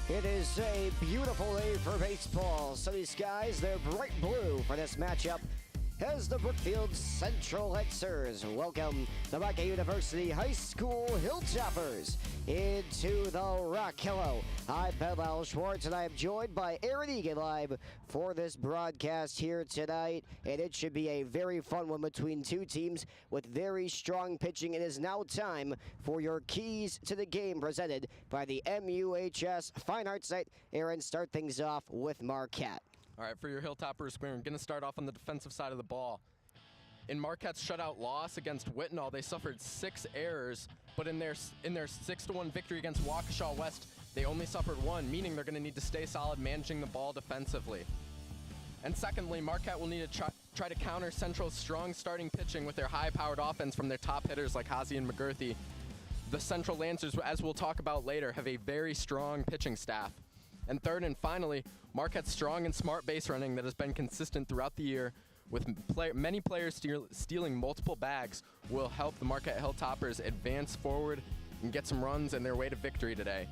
It is a beautiful day for baseball. Sunny skies, they're bright blue for this matchup as the Brookfield Central Lancers welcome the Marquette University High School Hilltoppers into the Rock. Hello, I'm Lyles-Schwarz, and I am joined by Egan live for this broadcast here tonight. And it should be a very fun one between two teams with very strong pitching. It is now time for your keys to the game presented by the MUHS Fine Arts Night. Aaron, start things off with Marquette. All right, for your Hilltoppers, we're going to start off on the defensive side of the ball. In Marquette's shutout loss against Whitnall, they suffered 6 errors, but in their 6-1 victory against Waukesha West, they only suffered 1, meaning they're going to need to stay solid managing the ball defensively. And secondly, Marquette will need to try to counter Central's strong starting pitching with their high-powered offense from their top hitters like Hazy and McGurthy. The Central Lancers, as we'll talk about later, have a very strong pitching staff. And third and finally, Marquette's strong and smart base running that has been consistent throughout the year with many players stealing multiple bags will help the Marquette Hilltoppers advance forward and get some runs in their way to victory today.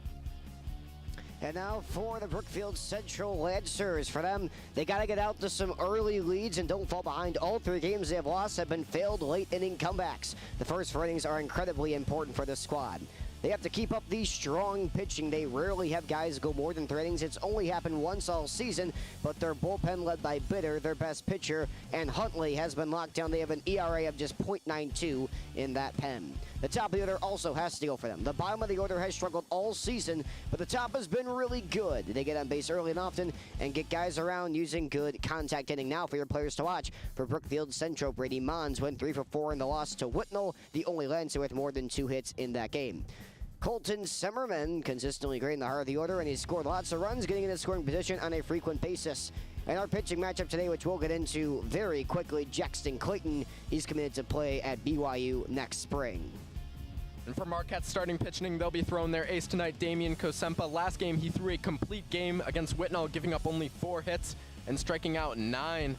And now for the Brookfield Central Lancers. For them, they got to get out to some early leads and don't fall behind. All 3 games they have lost have been failed late inning comebacks. The first 4 innings are incredibly important for the squad. They have to keep up the strong pitching. They rarely have guys go more than 3 innings. It's only happened once all season, but their bullpen led by Bitter, their best pitcher, and Huntley has been locked down. They have an ERA of just .92 in that pen. The top of the order also has to go for them. The bottom of the order has struggled all season, but the top has been really good. They get on base early and often and get guys around using good contact hitting. Now for your players to watch. For Brookfield Central, Brady Mons went 3 for 4 in the loss to Whitnall, the only Lancer with more than 2 hits in that game. Colton Semmerman consistently great in the heart of the order, and he scored lots of runs, getting into scoring position on a frequent basis. And our pitching matchup today, which we'll get into very quickly, Jackson Clayton, he's committed to play at BYU next spring. And for Marquette's starting pitching, they'll be throwing their ace tonight, Damian Kosempa. Last game, he threw a complete game against Whitnall, giving up only 4 hits and striking out 9.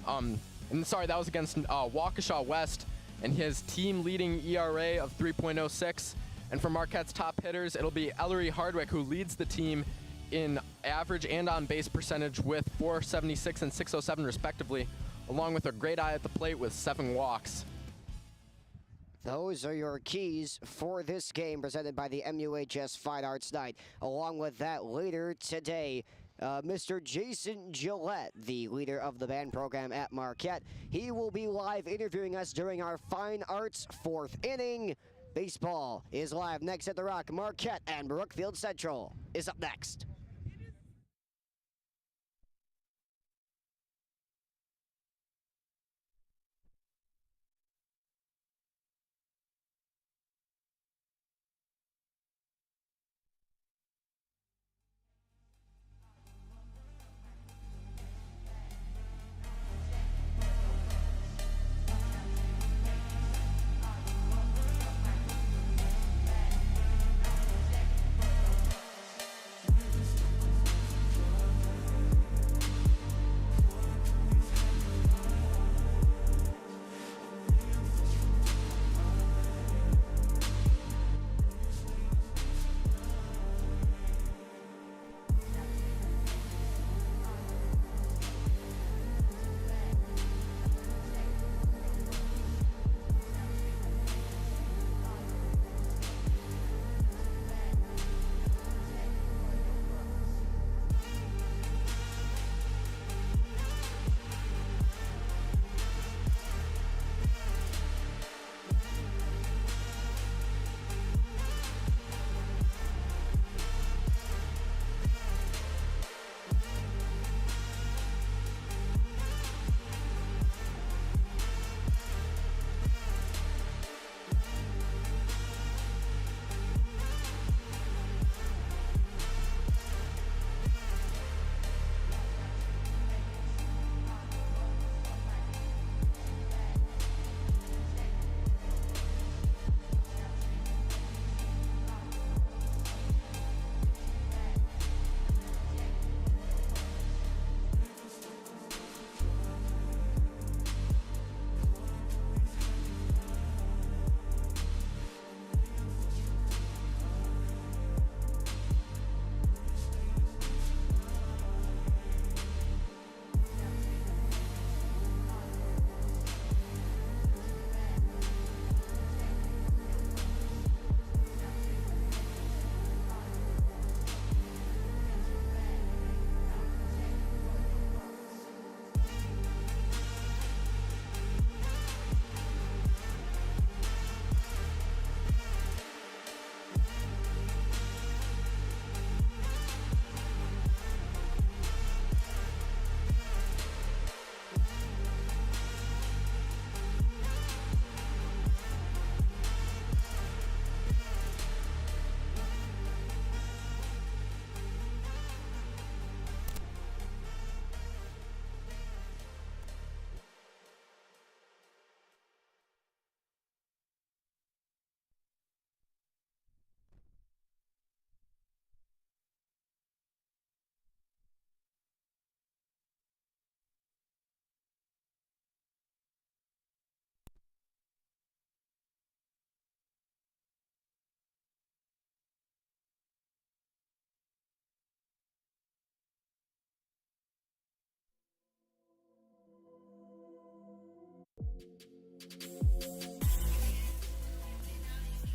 That was against Waukesha West, and his team-leading ERA of 3.06. And for Marquette's top hitters, it'll be Ellery Hardwick, who leads the team in average and on-base percentage with 476 and 607 respectively, along with a great eye at the plate with 7 walks. Those are your keys for this game presented by the MUHS Fine Arts Night. Along with that, later today, Mr. Jason Gillette, the leader of the band program at Marquette, he will be live interviewing us during our Fine Arts 4th inning. Baseball is live next at the Rock. Marquette and Brookfield Central is up next.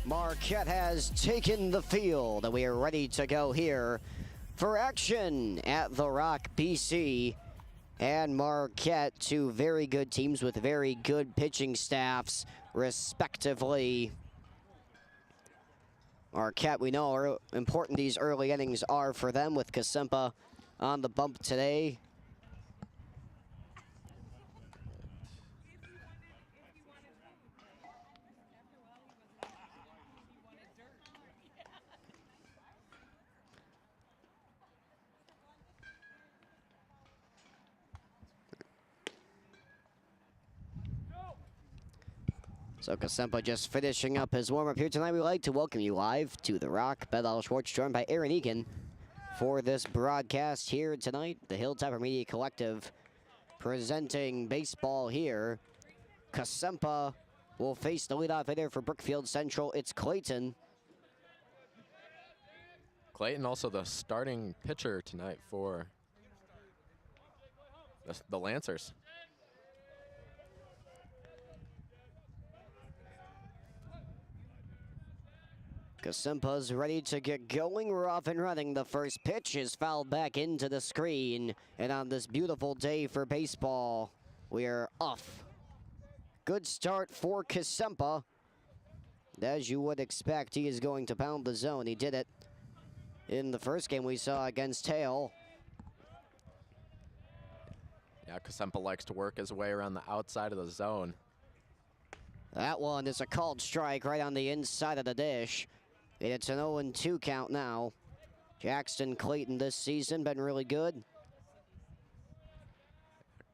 Marquette has taken the field, and we are ready to go here for action at the Rock. BC and Marquette, two very good teams with very good pitching staffs, respectively. Marquette, we know how important these early innings are for them, with Kasempa on the bump today. So Kasempa just finishing up his warm-up here tonight. We'd like to welcome you live to The Rock. Lyles-Schwarz joined by Aaron Egan for this broadcast here tonight. The Hilltopper Media Collective presenting baseball here. Kasempa will face the leadoff hitter for Brookfield Central. It's Clayton. Clayton also the starting pitcher tonight for the Lancers. Kasempa's ready to get going. We're off and running. The first pitch is fouled back into the screen. And on this beautiful day for baseball, we are off. Good start for Kasempa. As you would expect, he is going to pound the zone. He did it in the first game we saw against Hale. Yeah, Kasempa likes to work his way around the outside of the zone. That one is a called strike right on the inside of the dish. It's an 0-2 count now. Jackson Clayton this season been really good.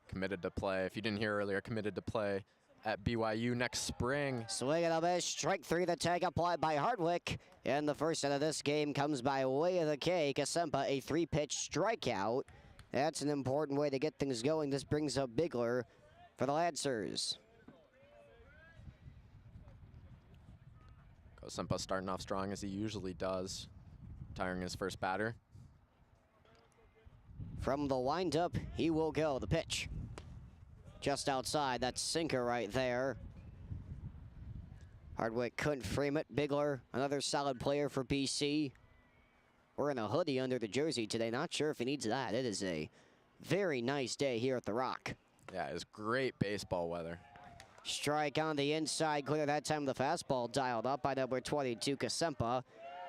Committed to play, if you didn't hear earlier, committed to play at BYU next spring. Swing and a miss, strike three, the tag applied by Hardwick. And the first out of this game comes by way of the K. Kasempa, a three-pitch strikeout. That's an important way to get things going. This brings up Bigler for the Lancers. Kasempa starting off strong as he usually does, tiring his first batter. From the windup, he will go. The pitch just outside. That sinker right there. Hardwick couldn't frame it. Bigler, another solid player for BC. Wearing a hoodie under the jersey today. Not sure if he needs that. It is a very nice day here at the Rock. Yeah, it's great baseball weather. Strike on the inside, clear. That time the fastball dialed up by number 22, Kasempa.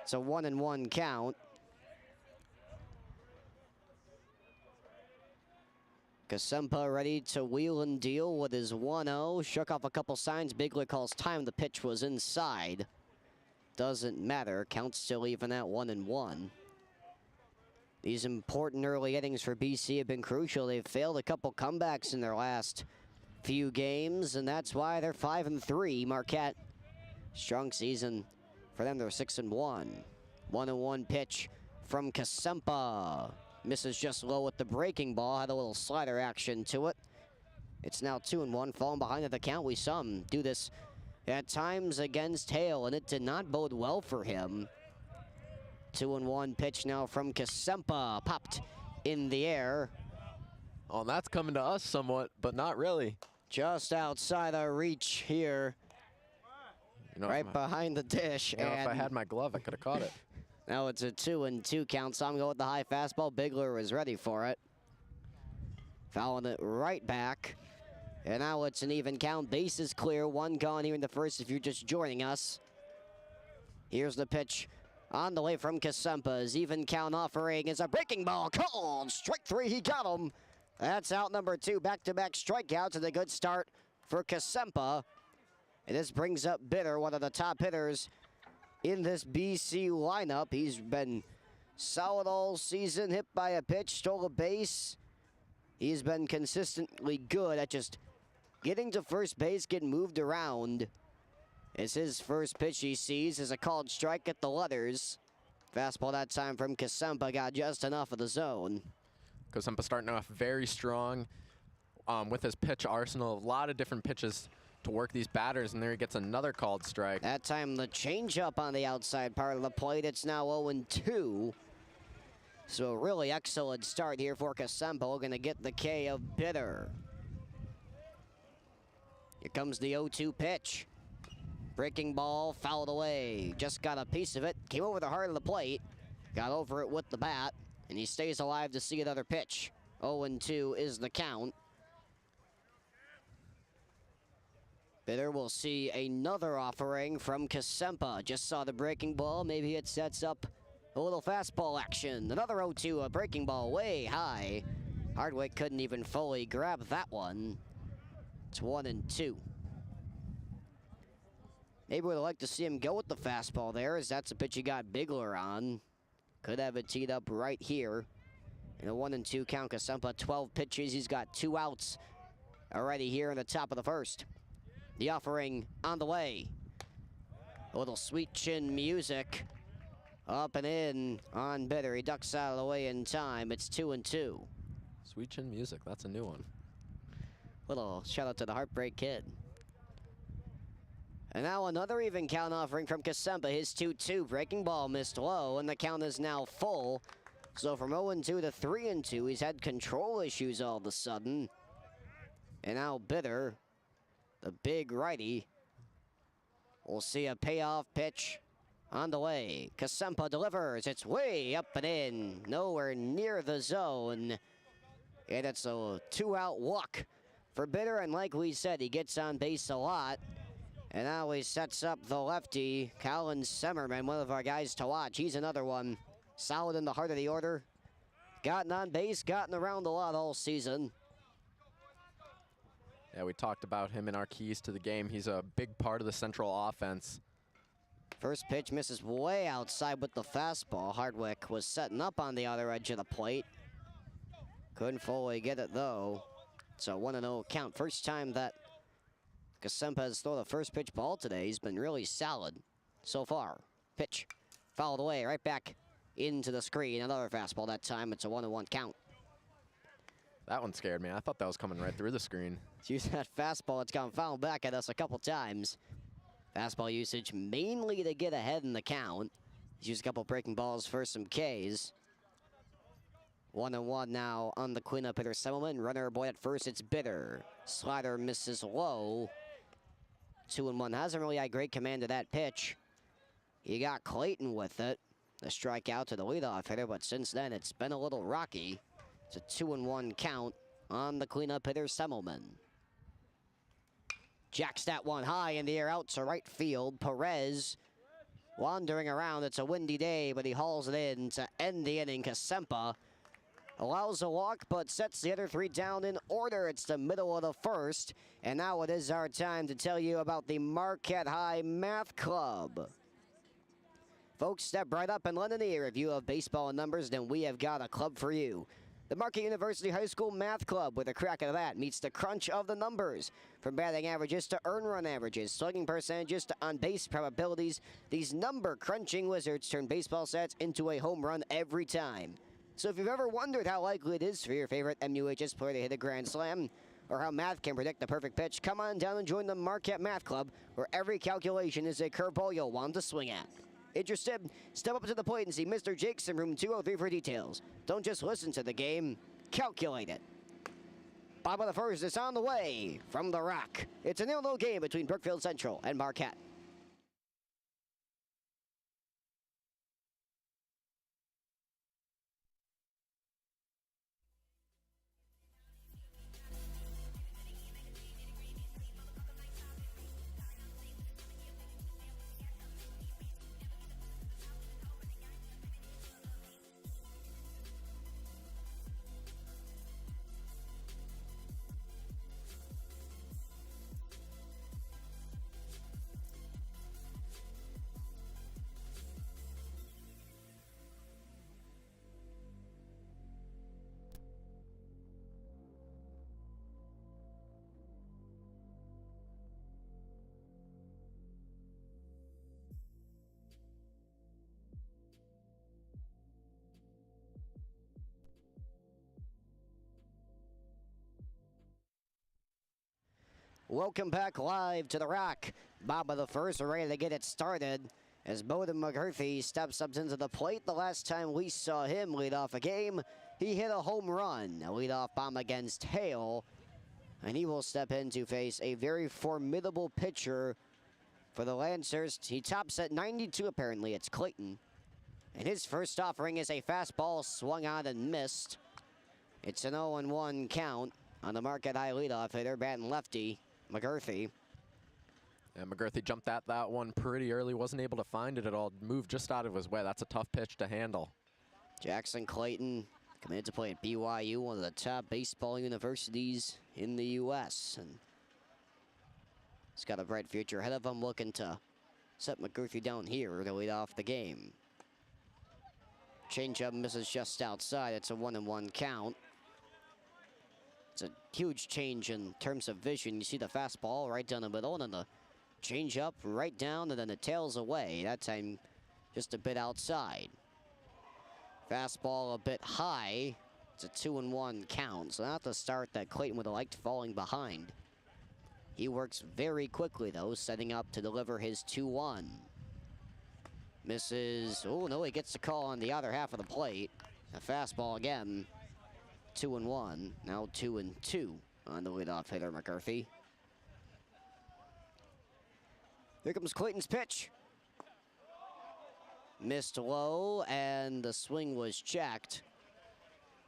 It's a 1-1 count. Kasempa ready to wheel and deal with his 1-0. Shook off a couple signs. Bigler calls time. The pitch was inside. Doesn't matter. Count's still even at 1-1. These important early innings for BC have been crucial. They've failed a couple comebacks in their last few games, and that's why they're 5-3. Marquette, strong season for them. They're 6-1. 1-1 pitch from Kasempa. Misses just low with the breaking ball. Had a little slider action to it. It's now 2-1. Falling behind at the count. We saw him do this at times against Hale, and it did not bode well for him. 2-1 pitch now from Kasempa. Popped in the air. Oh, and that's coming to us somewhat, but not really. Just outside our reach here. You know, right behind the dish. You know, and if I had my glove, I could have caught it. Now it's a 2-2 count, so I'm going with the high fastball. Bigler is ready for it. Fouling it right back. And now it's an even count. Base is clear. One gone here in the first if you're just joining us. Here's the pitch on the way from Kasempa. His even count offering is a breaking ball. Called. Strike three. He got him. That's out number two. Back-to-back strikeouts and a good start for Kasempa. And this brings up Bitter, one of the top hitters in this BC lineup. He's been solid all season. Hit by a pitch, stole a base. He's been consistently good at just getting to first base, getting moved around. As his first pitch he sees is a called strike at the letters. Fastball that time from Kasempa got just enough of the zone. Kasempa starting off very strong with his pitch arsenal. A lot of different pitches to work these batters, and there he gets another called strike. That time the changeup on the outside part of the plate. It's now 0-2. So a really excellent start here for Kasempa. Going to get the K of Bitter. Here comes the 0-2 pitch. Breaking ball fouled away. Just got a piece of it. Came over the heart of the plate. Got over it with the bat. And he stays alive to see another pitch. 0-2 is the count. Bitter will see another offering from Kasempa. Just saw the breaking ball. Maybe it sets up a little fastball action. Another 0-2, a breaking ball way high. Hardwick couldn't even fully grab that one. It's 1-2. Maybe we'd like to see him go with the fastball there, as that's a pitch he got Bigler on. Could have it teed up right here. In a 1-2 count, Kasempa, 12 pitches. He's got 2 outs already here in the top of the first. The offering on the way. A little sweet chin music. Up and in on Bitter. He ducks out of the way in time. It's 2-2. Sweet chin music, that's a new one. Little shout out to the Heartbreak Kid. And now another even count offering from Kasempa. His 2-2. Breaking ball missed low, and the count is now full. So from 0-2 to 3-2, he's had control issues all of a sudden. And now Bitter, the big righty, we'll see a payoff pitch on the way. Kasempa delivers. It's way up and in. Nowhere near the zone. And it's a 2-out walk for Bitter. And like we said, he gets on base a lot. And now he sets up the lefty, Colin Semmerman, one of our guys to watch. He's another one. Solid in the heart of the order. Gotten on base, gotten around a lot all season. Yeah, we talked about him in our keys to the game. He's a big part of the Central offense. First pitch misses way outside with the fastball. Hardwick was setting up on the other edge of the plate. Couldn't fully get it, though. It's a 1-0 count. First time that Kasempa has thrown the first pitch ball today. He's been really solid so far. Pitch fouled away, right back into the screen. Another fastball that time. It's a 1-1 count. That one scared me. I thought that was coming right through the screen. Use that fastball. It's gone foul back at us a couple times. Fastball usage mainly to get ahead in the count. He's used a couple breaking balls for some Ks. 1-1 now on the cleanup hitter Semmelman. Runner boy at first. It's Bitter. Slider misses low. 2-1. Hasn't really had great command of that pitch. He got Clayton with it. A strikeout to the leadoff hitter, but since then it's been a little rocky. It's a 2-1 count on the cleanup hitter Semmelman. Jacks that one high in the air out to right field. Perez wandering around. It's a windy day, but he hauls it in to end the inning. Kasempa allows a walk, but sets the other 3 down in order. It's the middle of the first, and now it is our time to tell you about the Marquette High Math Club. Folks, step right up and lend an ear. If you have baseball and numbers, then we have got a club for you. The Marquette University High School Math Club, with a crack of that, meets the crunch of the numbers. From batting averages to earned run averages, slugging percentages to on-base probabilities, these number-crunching wizards turn baseball stats into a home run every time. So if you've ever wondered how likely it is for your favorite MUHS player to hit a grand slam, or how math can predict the perfect pitch, come on down and join the Marquette Math Club, where every calculation is a curveball you'll want to swing at. Interested? Step up to the plate and see Mr. Jakes in room 203 for details. Don't just listen to the game, calculate it. Bob of the first is on the way from the Rock. It's a 0-0 game between Brookfield Central and Marquette. Welcome back live to the Rock. Bob of the first ready to get it started as Bowden McGurthy steps up into the plate. The last time we saw him lead off a game, he hit a home run, a leadoff bomb against Hale, and he will step in to face a very formidable pitcher For the Lancers, he tops at 92 apparently. It's Clayton. And his first offering is a fastball swung on and missed. It's an 0-1 count on the Marquette High leadoff hitter, batting lefty, McGurthy. And McGurthy jumped at that one pretty early, wasn't able to find it at all, moved just out of his way. That's a tough pitch to handle. Jackson Clayton committed to play at BYU, one of the top baseball universities in the U.S. And he's got a bright future ahead of him, looking to set McGurthy down here to lead off the game. Changeup misses just outside. It's a 1-1 count. It's a huge change in terms of vision. You see the fastball right down the middle, and then the changeup right down, and then it tails away. That time just a bit outside. Fastball a bit high. It's a 2-1 count. So not the start that Clayton would have liked, falling behind. He works very quickly, though, setting up to deliver his 2-1. Misses. Oh, no, he gets the call on the other half of the plate. A fastball again. 2-1. Now 2-2 on the leadoff hitter, McGurthy. Here comes Clayton's pitch. Missed low, and the swing was checked.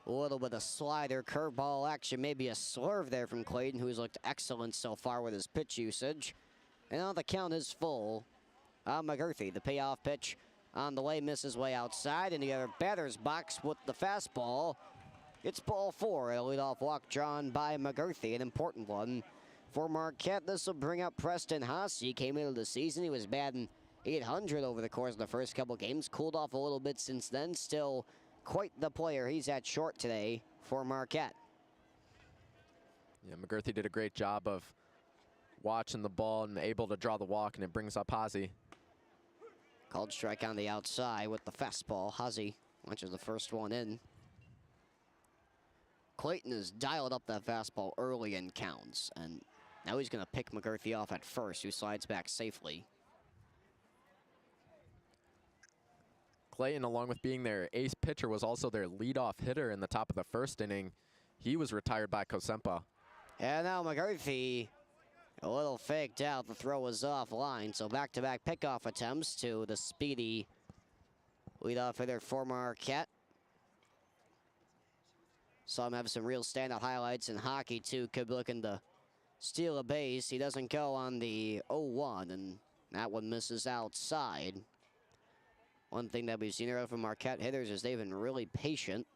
A little bit of slider, curveball action, maybe a swerve there from Clayton, who's looked excellent so far with his pitch usage. And now the count is full. McGurthy, the payoff pitch on the way, misses way outside, and the other batter's box with the fastball. It's ball 4, a leadoff walk drawn by McGurthy, an important one for Marquette. This will bring up Preston Haas. He came into the season, he was batting .800 over the course of the first couple games, cooled off a little bit since then, still quite the player. He's at short today for Marquette. Yeah, McGurthy did a great job of watching the ball and able to draw the walk, and it brings up Hazy. Called strike on the outside with the fastball. Hazy launches the first one in. Clayton has dialed up that fastball early in counts, and now he's going to pick McGurthy off at first, who slides back safely. Clayton, along with being their ace pitcher, was also their leadoff hitter in the top of the first inning. He was retired by Kosempa. And now McGurthy, a little faked out. The throw was offline, so back-to-back pickoff attempts to the speedy leadoff hitter for Marquette. Saw him have some real standout highlights in hockey, too. Could be looking to steal a base. He doesn't go on the 0-1, and that one misses outside. One thing that we've seen here from Marquette hitters is they've been really patient.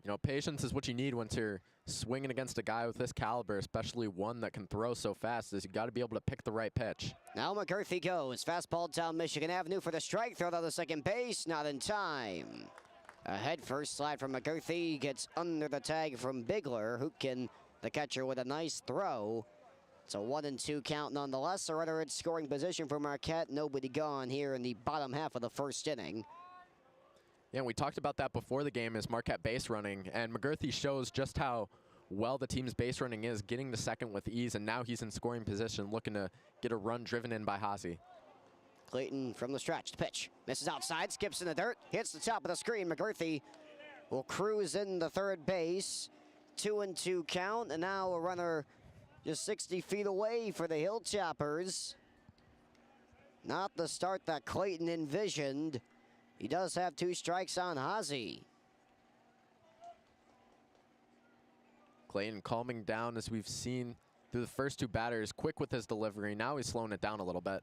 You know, patience is what you need once you're swinging against a guy with this caliber, especially one that can throw so fast, is you got to be able to pick the right pitch. Now McGurthy goes. Fastball down Michigan Avenue for the strike. Throw down the second base. Not in time. A head first slide from McGurthy. Gets under the tag from Bigler. Hootkin, the catcher, with a nice throw. It's a 1-2 count nonetheless. A runner in scoring position for Marquette. Nobody gone here in the bottom half of the first inning. Yeah, we talked about that before the game, is Marquette base running, and McGurthy shows just how well the team's base running is, getting to second with ease, and now he's in scoring position, looking to get a run driven in by Hazy. Clayton from the stretch. The pitch misses outside, skips in the dirt, hits the top of the screen. McGurthy will cruise in the third base. 2-2 count, and now a runner just 60 feet away for the Hilltoppers. Not the start that Clayton envisioned. He does have 2 strikes on Hazy. Clayton calming down, as we've seen through the first 2 batters, quick with his delivery. Now he's slowing it down a little bit.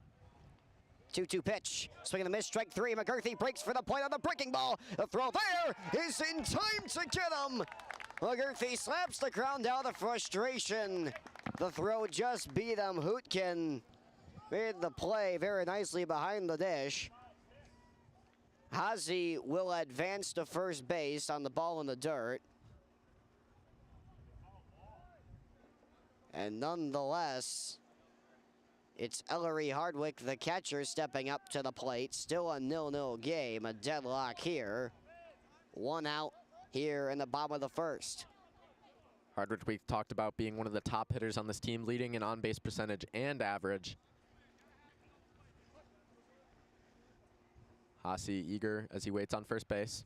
2-2 pitch. Swing and a miss, strike 3. McGurthy breaks for the point on the breaking ball. The throw there is in time to get him. McGurthy slaps the ground out of frustration. The throw just beat him. Hootkin made the play very nicely behind the dish. Hazy will advance to first base on the ball in the dirt. And nonetheless, it's Ellery Hardwick, the catcher, stepping up to the plate. Still a 0-0 game, a deadlock here. 1 out here in the bottom of the first. Hardwick, we've talked about being one of the top hitters on this team, leading in on-base percentage and average. Hazy eager as he waits on first base.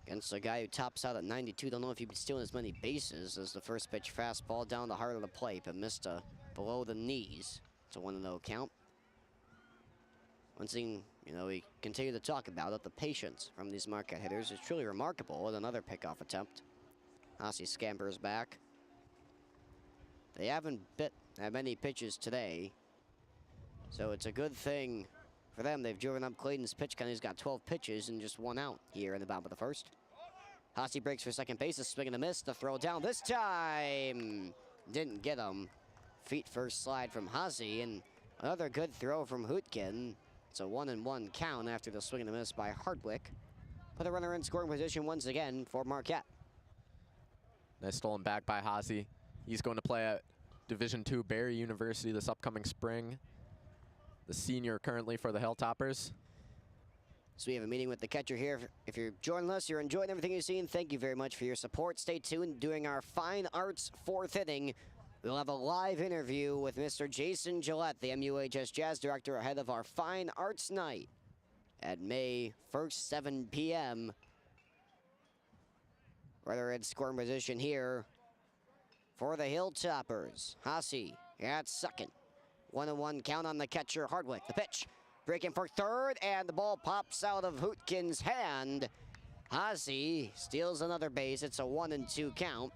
Against a guy who tops out at 92. Don't know if he'd be stealing as many bases as the first pitch fastball down the heart of the plate, but missed a below the knees. It's a 1-0 count. One thing, we continue to talk about it, the patience from these Marquette hitters is truly remarkable with another pickoff attempt. Hossie scampers back. They haven't bit that many pitches today, so it's a good thing for them. They've driven up Clayton's pitch count. He's got 12 pitches and just 1 out here in the bottom of the first. Hossie breaks for second base, a swing and a miss. The throw down this time didn't get him. Feet first slide from Hossie, and another good throw from Hootkin. It's a 1-1 count after the swing and a miss by Hardwick. Put a runner in scoring position once again for Marquette. Nice stolen back by Hossie. He's going to play at Division II Barry University this upcoming spring. The senior currently for the Hilltoppers. So we have a meeting with the catcher here. If you're joining us, you're enjoying everything you've seen, thank you very much for your support. Stay tuned. During our Fine Arts 4th inning, we'll have a live interview with Mr. Jason Gillette, the MUHS Jazz Director, ahead of our Fine Arts Night at May 1st, 7 p.m. Runner in scoring position here for the Hilltoppers. Hossie at second. 1-1 count on the catcher, Hardwick. The pitch, breaking for third, and the ball pops out of Hootkin's hand. Hossie steals another base. It's a 1-2 count.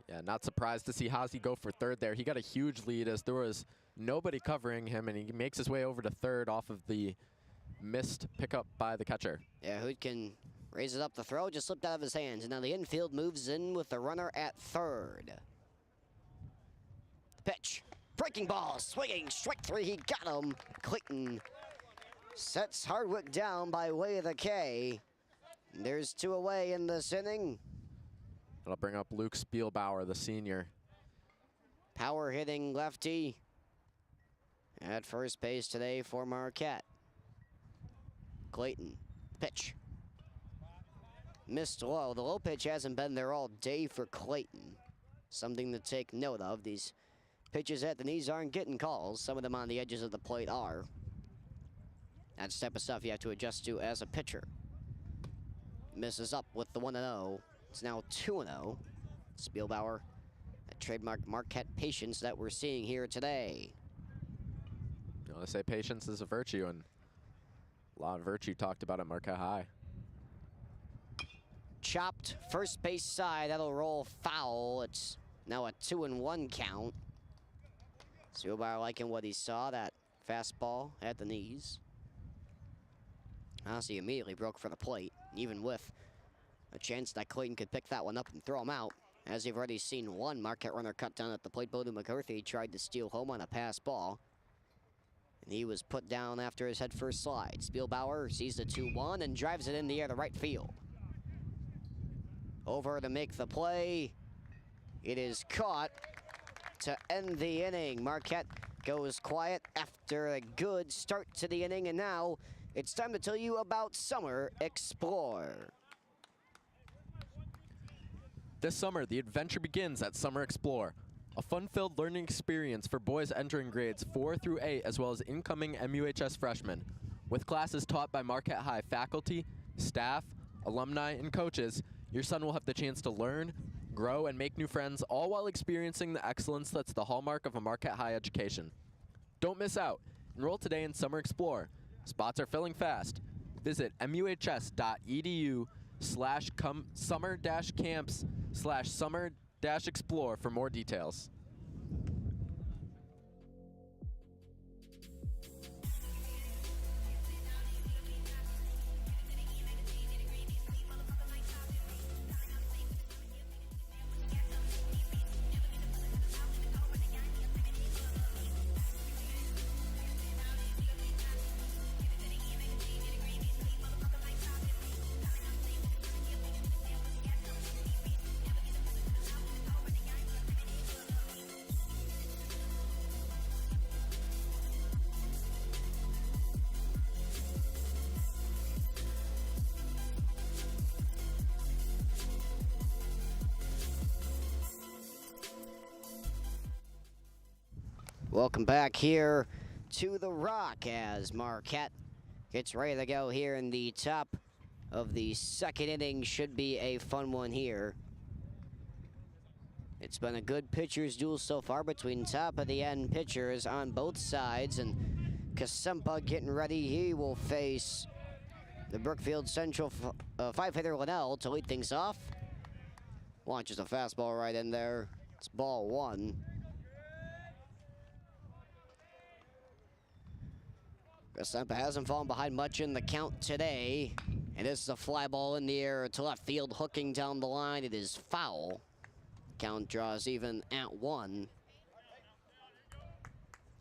Yeah, not surprised to see Hossie go for third there. He got a huge lead as there was nobody covering him, and he makes his way over to third off of the missed pickup by the catcher. Yeah, Hootkin raises up the throw, just slipped out of his hands, and now the infield moves in with the runner at third. The pitch, breaking ball, swinging, strike 3, he got him. Clayton sets Hardwick down by way of the K. There's 2 away in this inning. That'll bring up Luke Spielbauer, the senior. Power hitting lefty at first base today for Marquette. Clayton, pitch. Missed low. The low pitch hasn't been there all day for Clayton. Something to take note of. These pitches at the knees aren't getting calls. Some of them on the edges of the plate are. That's the type of stuff you have to adjust to as a pitcher. Misses up with the 1-0. It's now 2-0. Spielbauer, that trademark Marquette patience that we're seeing here today. You know, they say patience is a virtue, and a lot of virtue talked about at Marquette High. Chopped first base side, that'll roll foul. It's now a 2-1 count. Spielbauer liking what he saw, that fastball at the knees. Hossie immediately broke for the plate, even with a chance that Clayton could pick that one up and throw him out. As you've already seen, one Marquette runner cut down at the plate. Bowden McCarthy tried to steal home on a pass ball, and he was put down after his head first slide. Spielbauer sees the 2-1 and drives it in the air to right field. Over to make the play. It is caught to end the inning. Marquette goes quiet after a good start to the inning, and now it's time to tell you about Summer Explore. This summer, the adventure begins at Summer Explore, a fun-filled learning experience for boys entering grades 4 through 8, as well as incoming MUHS freshmen. With classes taught by Marquette High faculty, staff, alumni, and coaches, your son will have the chance to learn, grow, and make new friends, all while experiencing the excellence that's the hallmark of a Marquette High education. Don't miss out. Enroll today in Summer Explore. Spots are filling fast. Visit muhs.edu/summer-camps/summer-explore for more details. Welcome back here to the Rock as Marquette gets ready to go here in the top of the second inning. Should be a fun one here. It's been a good pitcher's duel so far between top-of-the-end pitchers on both sides, and Kasempa getting ready. He will face the Brookfield Central five-hitter Linnell to lead things off. Launches a fastball right in there. It's ball one. Kasempa hasn't fallen behind much in the count today. And this is a fly ball in the air to left field, hooking down the line. It is foul. Count draws even at 1.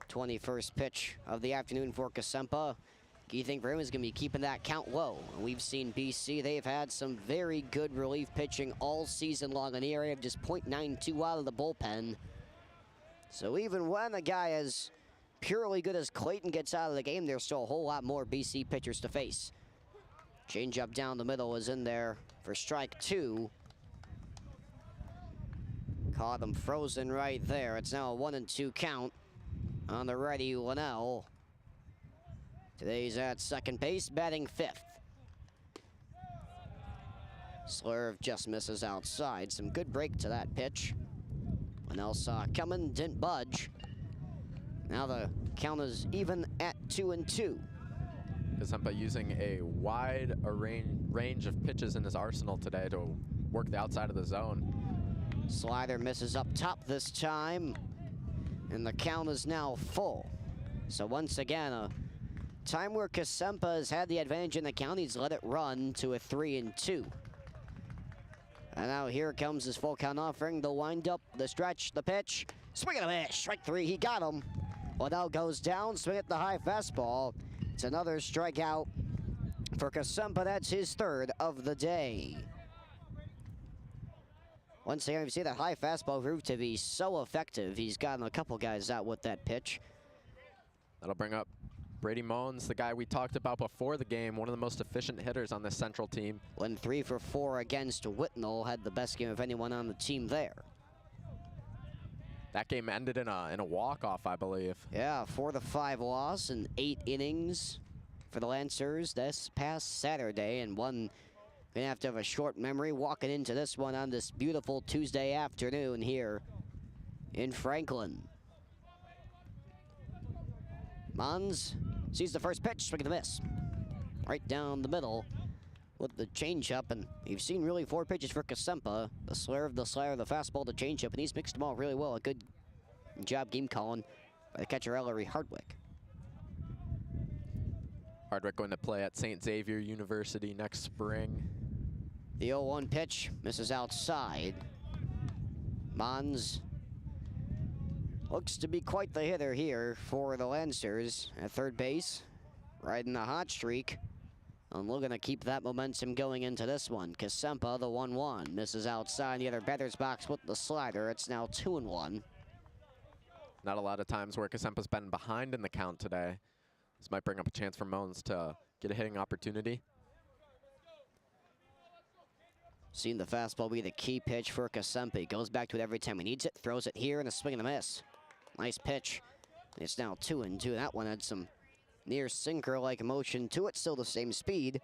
21st pitch of the afternoon for Kasempa. Key thing for him is going to be keeping that count low. We've seen BC, they've had some very good relief pitching all season long in the area of just .92 out of the bullpen. So even when a guy as purely good as Clayton gets out of the game, there's still a whole lot more BC pitchers to face. Changeup down the middle is in there for strike 2. Caught him frozen right there. It's now a 1-2 count on the righty Linnell. Today's at second base, batting 5th. Slurve just misses outside. Some good break to that pitch. Linnell saw it coming, didn't budge. Now the count is even at 2-2. Kasempa using a wide range of pitches in his arsenal today to work the outside of the zone. Slider misses up top this time, and the count is now full. So once again, a time where Kasempa has had the advantage in the count. He's let it run to a 3-2. And now here comes his full count offering. The windup, the stretch, the pitch. Swing and a miss. Strike 3. He got him. Linnell goes down. Swing at the high fastball. It's another strikeout for Kasempa. That's his 3rd of the day. Once again, you see that high fastball proved to be so effective. He's gotten a couple guys out with that pitch. That'll bring up Brady Moans, the guy we talked about before the game, one of the most efficient hitters on this Central team. Went 3 for 4 against Whitnall, had the best game of anyone on the team there. That game ended in a walk-off, I believe. Yeah, 4-5 loss in 8 innings for the Lancers this past Saturday, and one gonna have to have a short memory walking into this one on this beautiful Tuesday afternoon here in Franklin. Mons sees the first pitch, swing and a miss. Right down the middle with the changeup, and you've seen really 4 pitches for Kasempa. The slurve, the slider, the fastball, the changeup, and he's mixed them all really well. A good job game calling by the catcher Ellery Hardwick. Hardwick going to play at St. Xavier University next spring. The 0-1 pitch misses outside. Mons looks to be quite the hitter here for the Lancers at third base, riding the hot streak. And looking to keep that momentum going into this one. Kasempa, the 1-1, misses outside the other batter's box with the slider. It's now 2-1. Not a lot of times where Kasempa's been behind in the count today. This might bring up a chance for Moans to get a hitting opportunity. Seen the fastball be the key pitch for Kasempa. He goes back to it every time he needs it, throws it here, and a swing and a miss. Nice pitch. It's now 2-2. That one had some near sinker-like motion to it, still the same speed.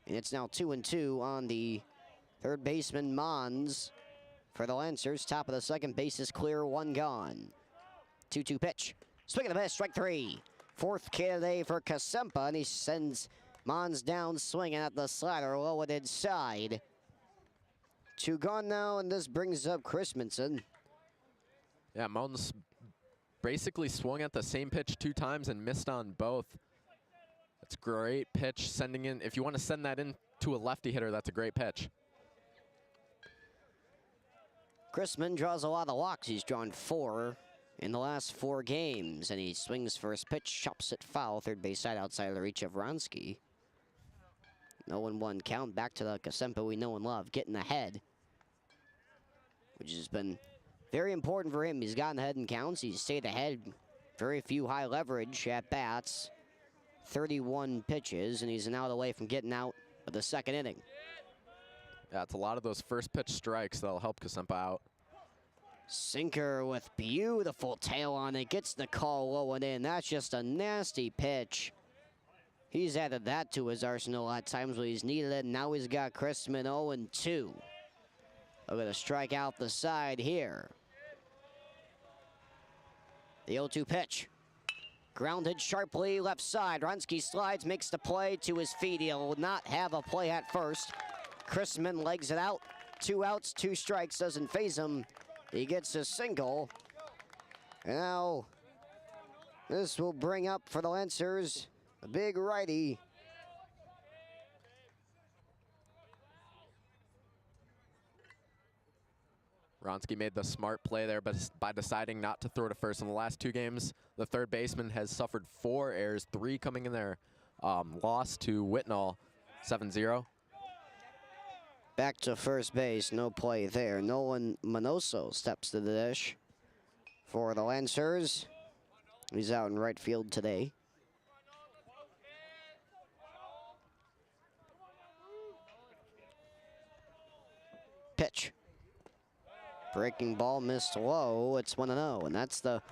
And it's now 2-2 on the third baseman, Mons. For the Lancers, top of the second base is clear, 1 gone. 2-2 pitch. Swing and a miss, strike 3. 4th K today for Kasempa, and he sends Mons down swinging at the slider, low and inside. 2 gone now, and this brings up Christensen. Yeah, Moans basically swung at the same pitch 2 times and missed on both. That's a great pitch, sending in. If you want to send that in to a lefty hitter, that's a great pitch. Chrisman draws a lot of walks. He's drawn 4 in the last 4 games, and he swings for his pitch, chops it foul, third base side outside of the reach of Vronsky. 0-1 count, back to the Kasempa we know and love, getting ahead, which has been very important for him. He's gotten ahead in counts. He's stayed ahead. Very few high leverage at bats. 31 pitches, and he's an out away from getting out of the 2nd inning. Yeah, it's a lot of those first pitch strikes that'll help Kasempa out. Sinker with beautiful tail on it. Gets the call low and in. That's just a nasty pitch. He's added that to his arsenal at times when he's needed it. Now he's got Chrisman 0-2. are going to strike out the side here. The 0-2 pitch. Grounded sharply left side. Ronski slides, makes the play to his feet. He'll not have a play at first. Chrisman legs it out. 2 outs, 2 strikes, doesn't phase him. He gets a single. And now this will bring up for the Lancers a big righty. Ronski made the smart play there, but by deciding not to throw to first in the last 2 games, the third baseman has suffered 4 errors, 3 coming in there. Loss to Whitnall, 7-0. Back to first base, no play there. Nolan Minoso steps to the dish for the Lancers. He's out in right field today. Pitch. Breaking ball missed low. It's 1-0, and that's the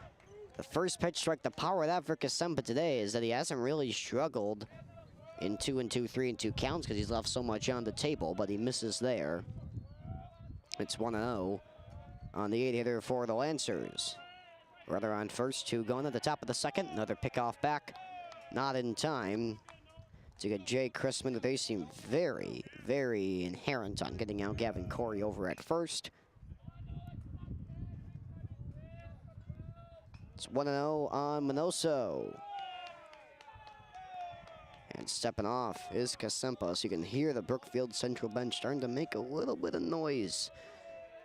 first pitch strike. The power of that for Kasempa today is that he hasn't really struggled in 2-2, 3-2 counts because he's left so much on the table, but he misses there. It's 1-0 on the 8-hitter for the Lancers. Runner on first, 2 going at the top of the second. Another pickoff back, not in time to get Jay Chrisman. They seem very, very inherent on getting out Gavin Corey over at first. It's 1-0 on Minoso. And stepping off is Kasempa, so you can hear the Brookfield Central bench starting to make a little bit of noise,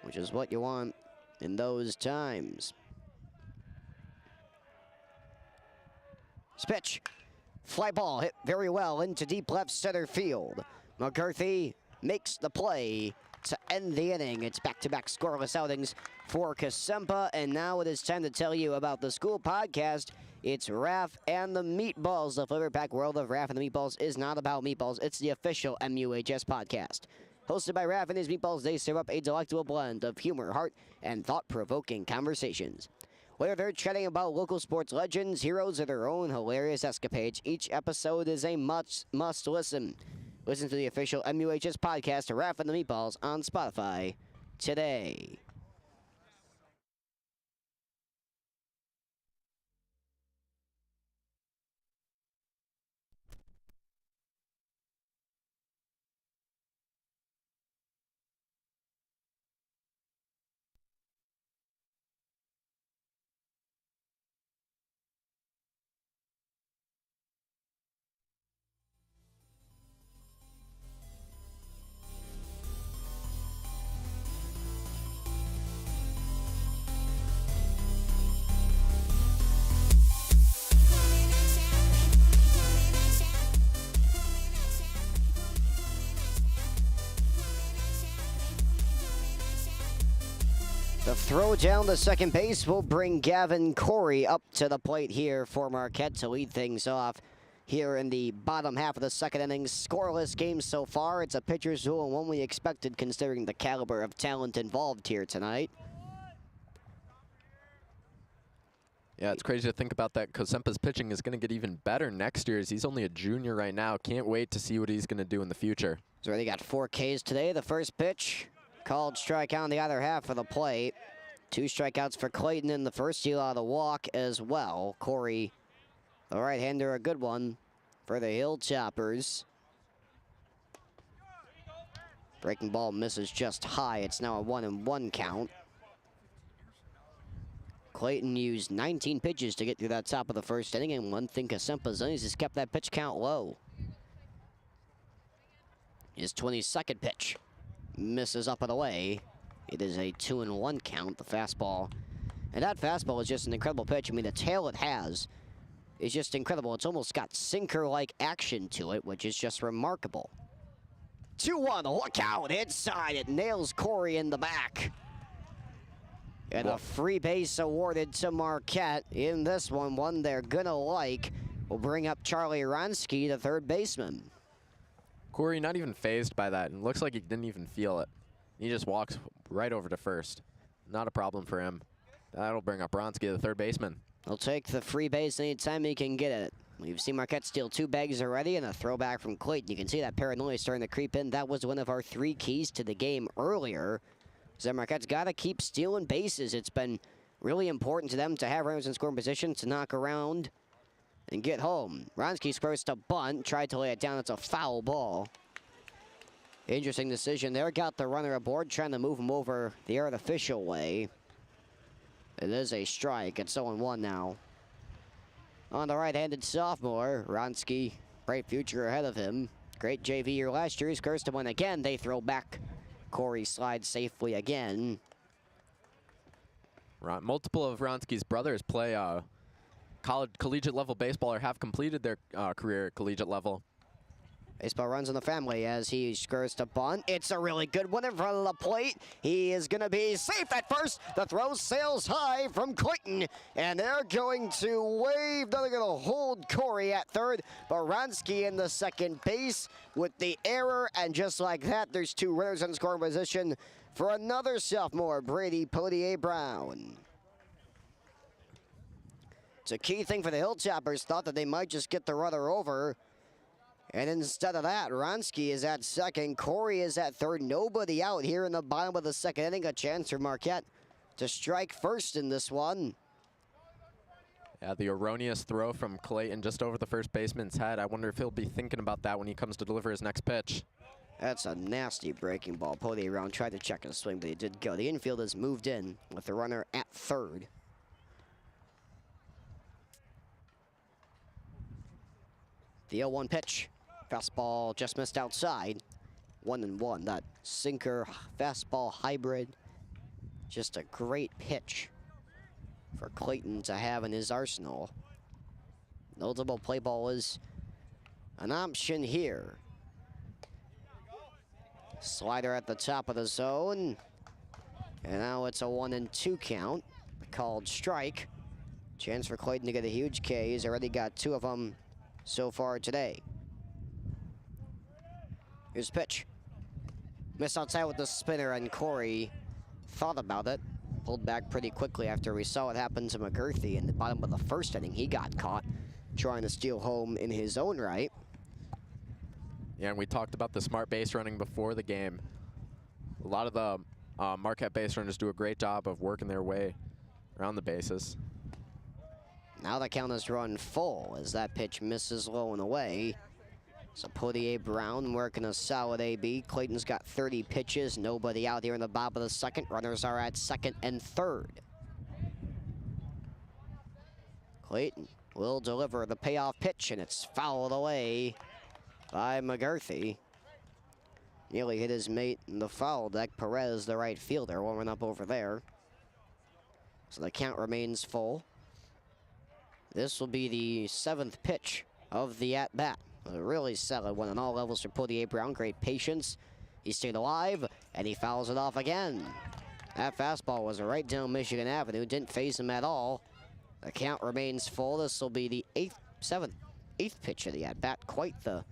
which is what you want in those times. Pitch. Fly ball hit very well into deep left center field. McCarthy makes the play to end the inning. It's back-to-back scoreless outings for Kasempa, and now it is time to tell you about the school podcast. It's Raph and the Meatballs. The flavor-packed world of Raph and the Meatballs is not about meatballs. It's the official MUHS podcast. Hosted by Raph and his Meatballs, they serve up a delectable blend of humor, heart, and thought-provoking conversations. Whether they're chatting about local sports legends, heroes, or their own hilarious escapades, each episode is a must-listen. Listen to the official MUHS podcast, Raph and the Meatballs, on Spotify today. The throw down to second base will bring Gavin Corey up to the plate here for Marquette to lead things off here in the bottom half of the second inning. Scoreless game so far. It's a pitcher's duel and one we expected considering the caliber of talent involved here tonight. Yeah, it's crazy to think about that. Kasempa's pitching is going to get even better next year as he's only a junior right now. Can't wait to see what he's going to do in the future. He's already got 4 Ks today. The first pitch called strikeout on the other half of the plate. 2 strikeouts for Clayton in the first. He allowed a walk as well. Corey, the right-hander, a good one for the Hilltoppers. Breaking ball misses just high. It's now a 1-1 count. Clayton used 19 pitches to get through that top of the first inning, and one thing Kasempa's done is he's kept that pitch count low. His 22nd pitch misses up and away. It is a 2-1 count, the fastball. And that fastball is just an incredible pitch. I mean, the tail it has is just incredible. It's almost got sinker-like action to it, which is just remarkable. 2-1, look out, inside. It nails Corey in the back. And a free base awarded to Marquette in this one they're gonna like. Will bring up Charlie Ronski, the third baseman. Corey not even phased by that, and looks like he didn't even feel it. He just walks right over to first. Not a problem for him. That'll bring up Ronski, the third baseman. He'll take the free base anytime he can get it. We've seen Marquette steal 2 bags already, and a throwback from Clayton. You can see that paranoia starting to creep in. That was one of our 3 keys to the game earlier. So Marquette's got to keep stealing bases. It's been really important to them to have runners in scoring position to knock around and get home. Ronski's first to bunt, tried to lay it down. It's a foul ball. Interesting decision there. Got the runner aboard, trying to move him over the artificial way. It is a strike. It's 0-1 now. On the right-handed sophomore, Ronski, bright future ahead of him. Great JV year last year. He's cursed to win again. They throw back. Corey slides safely again. Multiple of Ronski's brothers play collegiate level baseball or have completed their career at collegiate level. Baseball runs in the family as he skirts to bunt. It's a really good one in front of the plate. He is going to be safe at first. The throw sails high from Clayton, and they're going to wave. They're going to hold Corey at third. Baranski in the second base with the error, and just like that, there's two runners in scoring position for another sophomore, Brady Potier-Brown. It's a key thing for the Hilltoppers. Thought that they might just get the runner over. And instead of that, Ronski is at second. Corey is at third. Nobody out here in the bottom of the second inning. A chance for Marquette to strike first in this one. Yeah, the erroneous throw from Clayton just over the first baseman's head. I wonder if he'll be thinking about that when he comes to deliver his next pitch. That's a nasty breaking ball. Potier-Brown tried to check his swing, but he did go. The infield has moved in with the runner at third. The 0-1 pitch. Fastball just missed outside. 1-1. That sinker fastball hybrid. Just a great pitch for Clayton to have in his arsenal. Notable play ball is an option here. Slider at the top of the zone. And now it's a 1-2 count. Called strike. Chance for Clayton to get a huge K. He's already got two of them so far today. Here's pitch. Missed outside with the spinner, and Corey thought about it. Pulled back pretty quickly after we saw what happened to McGurthy in the bottom of the first inning. He got caught trying to steal home in his own right. Yeah, and we talked about the smart base running before the game. A lot of the Marquette base runners do a great job of working their way around the bases. Now the count is run full as that pitch misses low and away. So Potier-Brown working a solid AB. Clayton's got 30 pitches. Nobody out here in the bottom of the second. Runners are at second and third. Clayton will deliver the payoff pitch, and it's fouled away by McGurthy. Nearly hit his mate in the foul deck. Perez, the right fielder, warming up over there. So the count remains full. This will be the 7th pitch of the at-bat. A really solid one on all levels for Potier-Brown. Great patience. He stayed alive, and he fouls it off again. That fastball was right down Michigan Avenue. Didn't phase him at all. The count remains full. This will be the 8th pitch of the at-bat. Quite the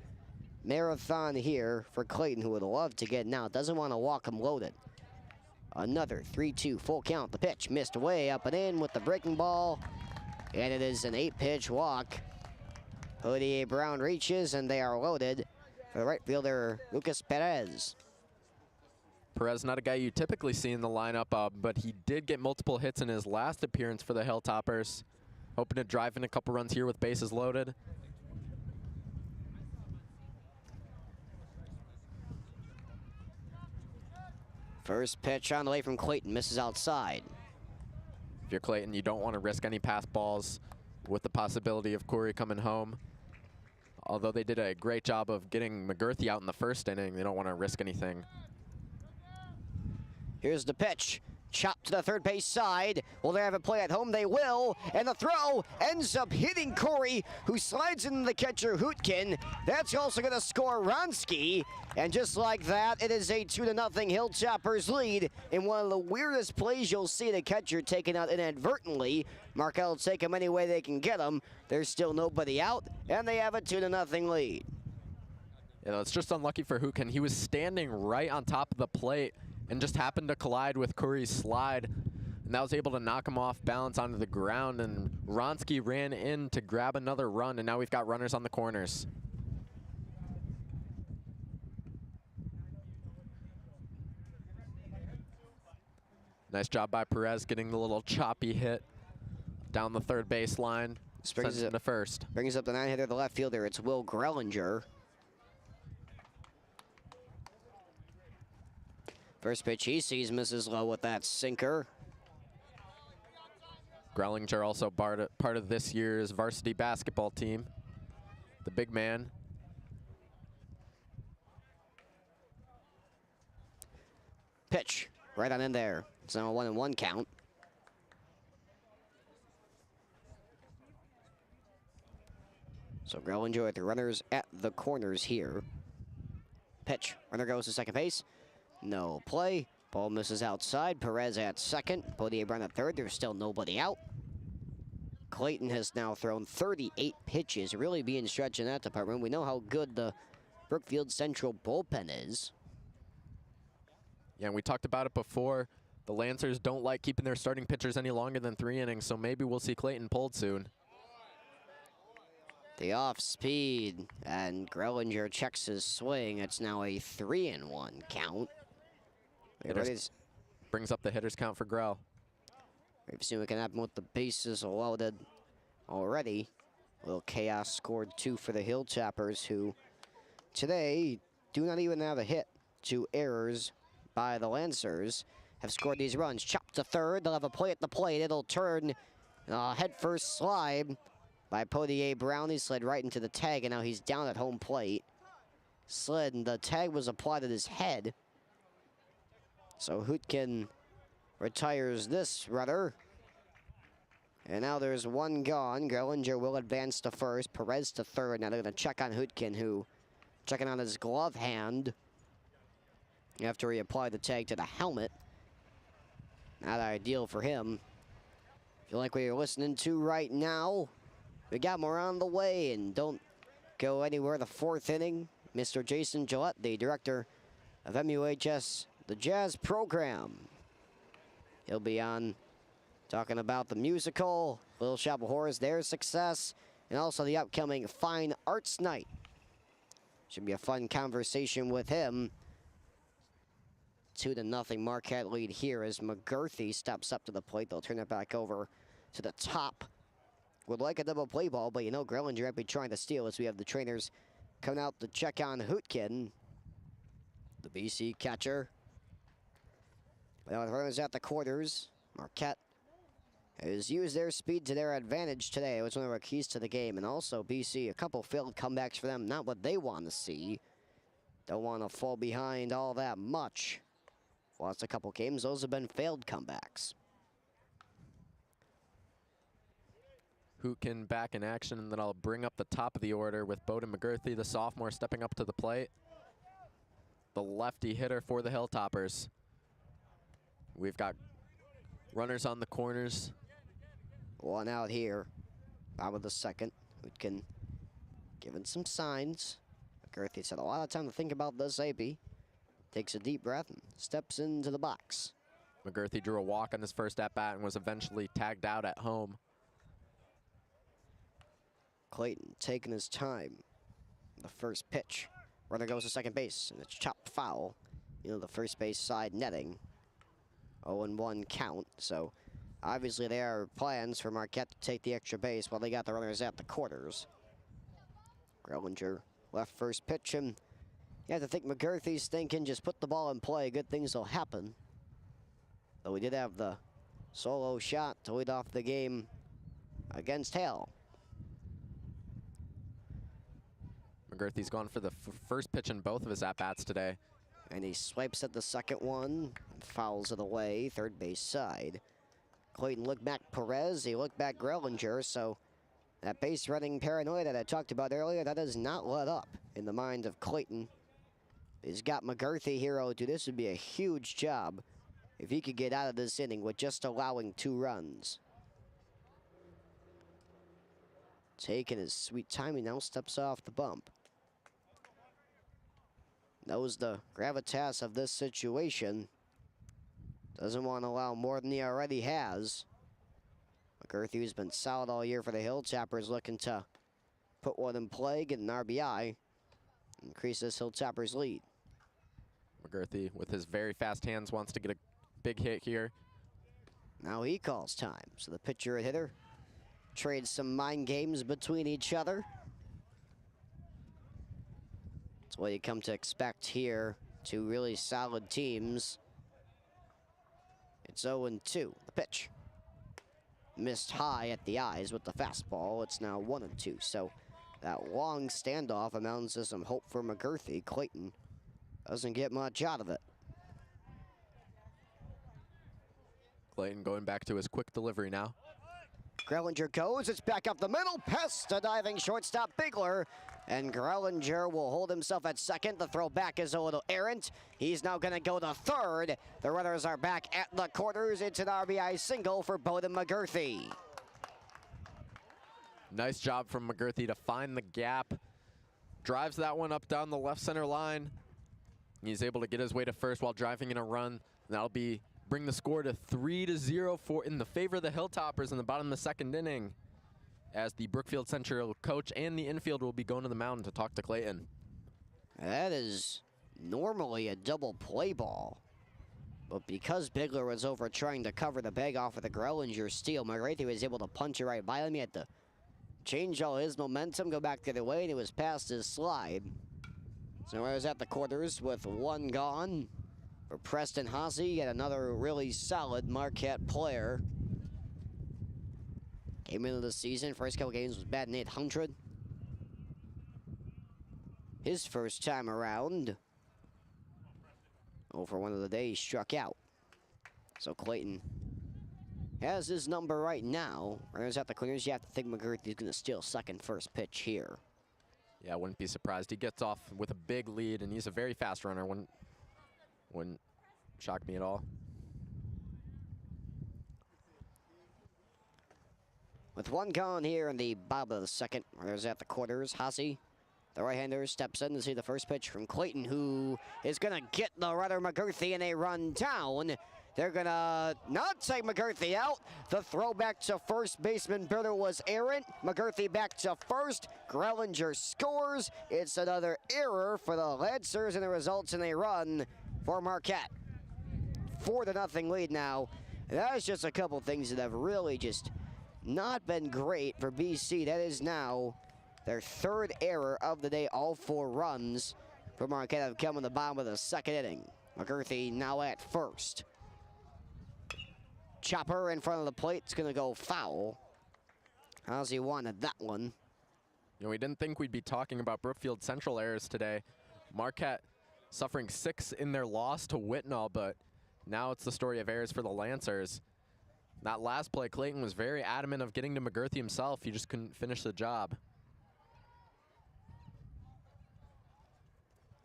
marathon here for Clayton, who would love to get now. Doesn't want to walk him loaded. Another 3-2 full count. The pitch missed way up and in with the breaking ball. And it is an 8-pitch walk. Potier-Brown reaches, and they are loaded for the right fielder, Lucas Perez. Perez, not a guy you typically see in the lineup, but he did get multiple hits in his last appearance for the Hilltoppers. Hoping to drive in a couple runs here with bases loaded. First pitch on the way from Clayton, misses outside. If you're Clayton, you don't want to risk any pass balls with the possibility of Corey coming home. Although they did a great job of getting McGurthy out in the first inning, they don't want to risk anything. Here's the pitch. Chopped to the third base side. Will they have a play at home? They will. And the throw ends up hitting Corey, who slides into the catcher, Hootkin. That's also going to score Ronski. And just like that, it is a 2-0 Hilltoppers lead in one of the weirdest plays you'll see the catcher taken out inadvertently. Marquette will take him any way they can get him. There's still nobody out, and they have a 2-0 lead. Yeah, it's just unlucky for Hootkin. He was standing right on top of the plate and just happened to collide with Corey's slide, and that was able to knock him off balance onto the ground, and Ronski ran in to grab another run, and now we've got runners on the corners. Nice job by Perez getting the little choppy hit down the third baseline. Sends him to first. Brings up the 9-hitter, the left fielder. It's Will Grellinger. First pitch he sees misses low with that sinker. Grellinger also part of this year's varsity basketball team. The big man. Pitch right on in there. It's now a 1-1 count. So Grellinger with the runners at the corners here. Pitch. Runner goes to second base. No play. Ball misses outside. Perez at second. Potier Brown at third. There's still nobody out. Clayton has now thrown 38 pitches, really being stretched in that department. We know how good the Brookfield Central bullpen is. Yeah, and we talked about it before. The Lancers don't like keeping their starting pitchers any longer than 3 innings, so maybe we'll see Clayton pulled soon. The off speed, and Grellinger checks his swing. It's now a 3-1 count. Brings up the hitter's count for Grell. We've seen what can happen with the bases loaded already. A little chaos scored 2 for the Hilltoppers, who today do not even have a hit. 2 errors by the Lancers have scored these runs. Chop to third. They'll have a play at the plate. It'll turn head first slide by Potier Brown. He slid right into the tag, and now he's down at home plate. Slid, and the tag was applied at his head. So Hootkin retires this runner. And now there's 1 gone. Grellinger will advance to first. Perez to third. Now they're going to check on Hootkin, who checking on his glove hand after he applied the tag to the helmet. Not ideal for him. If you like what you're listening to right now, we got more on the way, and don't go anywhere. The 4th inning, Mr. Jason Gillette, the director of MUHS, the Jazz program. He'll be on talking about the musical, Little Shop of Horrors, their success, and also the upcoming Fine Arts Night. Should be a fun conversation with him. 2-0 Marquette lead here as McGurthy steps up to the plate. They'll turn it back over to the top. Would like a double play ball, but you know Grellinger might be trying to steal as we have the trainers coming out to check on Hootkin, the BC catcher. Well, the runners at the quarters. Marquette has used their speed to their advantage today. It was one of our keys to the game. And also BC, a couple failed comebacks for them. Not what they want to see. Don't want to fall behind all that much. Lost a couple games. Those have been failed comebacks. Hootkin back in action, and then I'll bring up the top of the order with Bowden McGurthy, the sophomore, stepping up to the plate. The lefty hitter for the Hilltoppers. We've got runners on the corners. 1 out here. Bottom of the 2nd. Hootkin giving some signs. McGurthy's had a lot of time to think about this AP. Takes a deep breath and steps into the box. McGurthy drew a walk on his first at-bat and was eventually tagged out at home. Clayton taking his time. The first pitch. Runner goes to second base, and it's chopped foul. You know, the first base side netting. 0-1 count, so obviously there are plans for Marquette to take the extra base while they got the runners at the quarters. Grellinger left first pitch, and you have to think McGurthy's thinking, just put the ball in play, good things will happen. Though we did have the solo shot to lead off the game against Hale. McGurthy's gone for the first pitch in both of his at-bats today. And he swipes at the second one, and fouls it away, third base side. Clayton looked back Perez, he looked back Grellinger, so that base running paranoia that I talked about earlier, that has not let up in the mind of Clayton. He's got McGurthy here, 0-2. This would be a huge job if he could get out of this inning with just allowing 2 runs. Taking his sweet time, he now steps off the bump. Knows the gravitas of this situation. Doesn't want to allow more than he already has. McGurthy, who's been solid all year for the Hilltoppers, looking to put one in play, get an RBI, increase this Hilltoppers lead. McGurthy, with his very fast hands, wants to get a big hit here. Now he calls time. So the pitcher and hitter trade some mind games between each other. That's what you come to expect here. Two really solid teams. It's 0-2. The pitch. Missed high at the eyes with the fastball. It's now 1-2. So that long standoff amounts to some hope for McGurthy. Clayton doesn't get much out of it. Clayton going back to his quick delivery now. Grellinger goes, it's back up the middle, past the diving shortstop Bigler, and Grellinger will hold himself at second. The throw back is a little errant. He's now gonna go to third. The runners are back at the quarters. It's an RBI single for Bowden McGurthy. Nice job from McGurthy to find the gap. Drives that one up down the left center line. He's able to get his way to first while driving in a run. That'll bring the score to 3-0 in the favor of the Hilltoppers in the bottom of the second inning, as the Brookfield Central coach and the infield will be going to the mound to talk to Clayton. That is normally a double play ball, but because Bigler was over trying to cover the bag off of the Grellinger steal, McGurthy was able to punch it right by him. He had to change all his momentum, go back the other way, and it was past his slide. So I was at the quarters with one gone for Preston Haase, yet another really solid Marquette player. Came into the season, first couple games was batting .800. His first time around, for one of the days, struck out. So Clayton has his number right now. Runners at the corners, you have to think McGurthy's gonna steal second first pitch here. Yeah, I wouldn't be surprised. He gets off with a big lead, and he's a very fast runner. Wouldn't shock me at all. With one gone here in the bottom of the second, runners at the quarters, Haase, the right-hander, steps in to see the first pitch from Clayton, who is gonna get the runner McGurthy in a run down. They're gonna not take McGurthy out. The throw back to first baseman Bitter was errant. McGurthy back to first. Grellinger scores. It's another error for the Lancers, and it results in a run for Marquette. 4-0 lead now. That is just a couple things that have really just not been great for BC. That is now their third error of the day. All 4 runs for Marquette have come in the bottom of the second inning. McGurthy now at first. Chopper in front of the plate. It's going to go foul. Haase wanted that one. You know, we didn't think we'd be talking about Brookfield Central errors today. Marquette suffering 6 in their loss to Whitnall, but now it's the story of errors for the Lancers. That last play, Clayton was very adamant of getting to McGurthy himself. He just couldn't finish the job.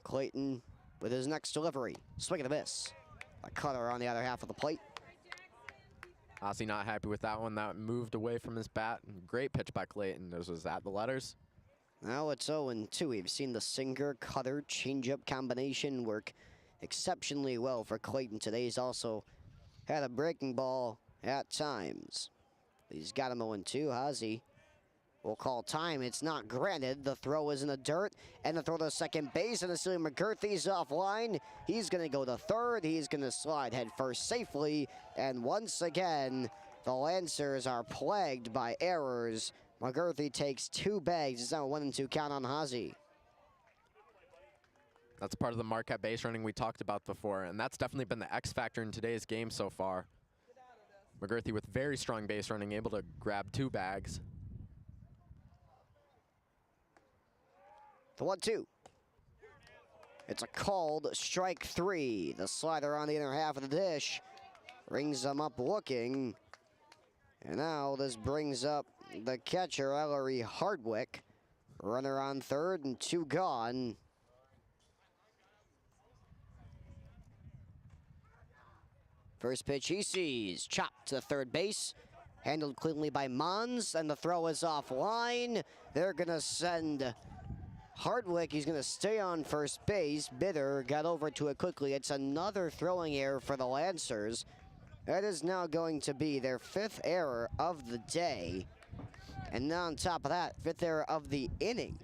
Clayton with his next delivery. Swing and a miss. A cutter on the other half of the plate. Haase not happy with that one. That moved away from his bat. Great pitch by Clayton. This was at the letters. Now it's 0-2. We've seen the sinker, cutter, changeup combination work exceptionally well for Clayton today. He's also had a breaking ball at times. He's got him 0-2. Haase will call time. It's not granted. The throw is in the dirt, and the throw to second base, and assuming McGurthy's offline, he's going to go to third. He's going to slide head first safely, and once again, the Lancers are plagued by errors. McGurthy takes 2 bags. It's now a 1-2 count on Haase. That's part of the Marquette base running we talked about before, and that's definitely been the X factor in today's game so far. McGurthy with very strong base running, able to grab 2 bags. The 1-2. It's a called strike 3. The slider on the inner half of the dish brings them up looking. And now this brings up the catcher, Ellery Hardwick. Runner on third and 2 gone. First pitch he sees, chopped to third base. Handled cleanly by Mons, and the throw is offline. They're gonna send Hardwick. He's gonna stay on first base. Bitter got over to it quickly. It's another throwing error for the Lancers. That is now going to be their 5th error of the day. And now on top of that, 5th error of the inning.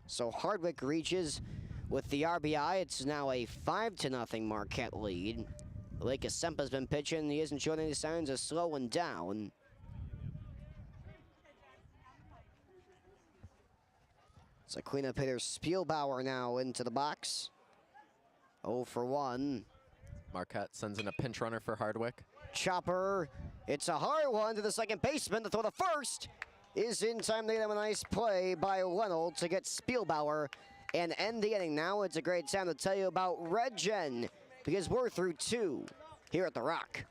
So Hardwick reaches with the RBI. It's now a 5-0 Marquette lead. Lake Kasempa's been pitching. He isn't showing any signs of slowing down. So cleanup hitter Spielbauer now into the box. 0 for 1. Marquette sends in a pinch runner for Hardwick. Chopper, it's a hard one to the second baseman. To throw the first is in time. They have a nice play by Lennell to get Spielbauer and end the inning. Now it's a great time to tell you about Red Gen, because we're through 2 here at the Rock.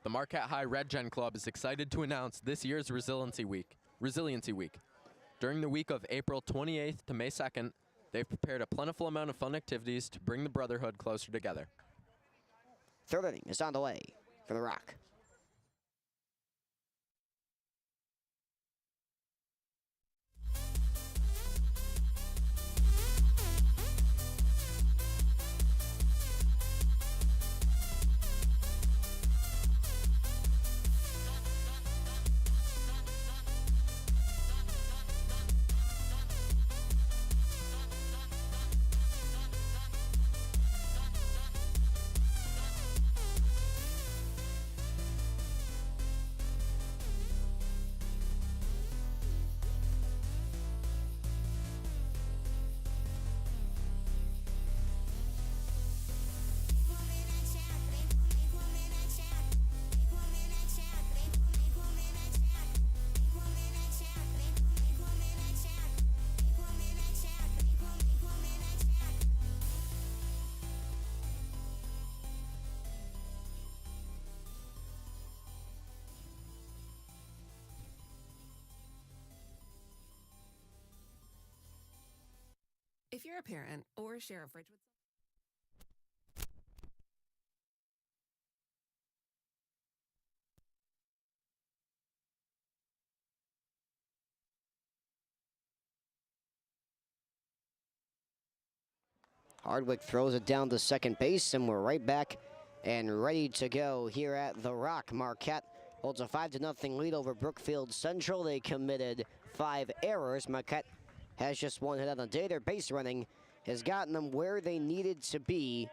The Marquette High Red Gen Club is excited to announce this year's Resiliency Week. During the week of April 28th to May 2nd, they've prepared a plentiful amount of fun activities to bring the brotherhood closer together. Third inning is on the way for the Rock. If you're a parent or share a fridge with Hardwick throws it down to second base, and we're right back and ready to go here at the Rock. Marquette holds a 5-0 lead over Brookfield Central. They committed 5 errors. Marquette has just 1 hit on the day. Their base running has gotten them where they needed to be.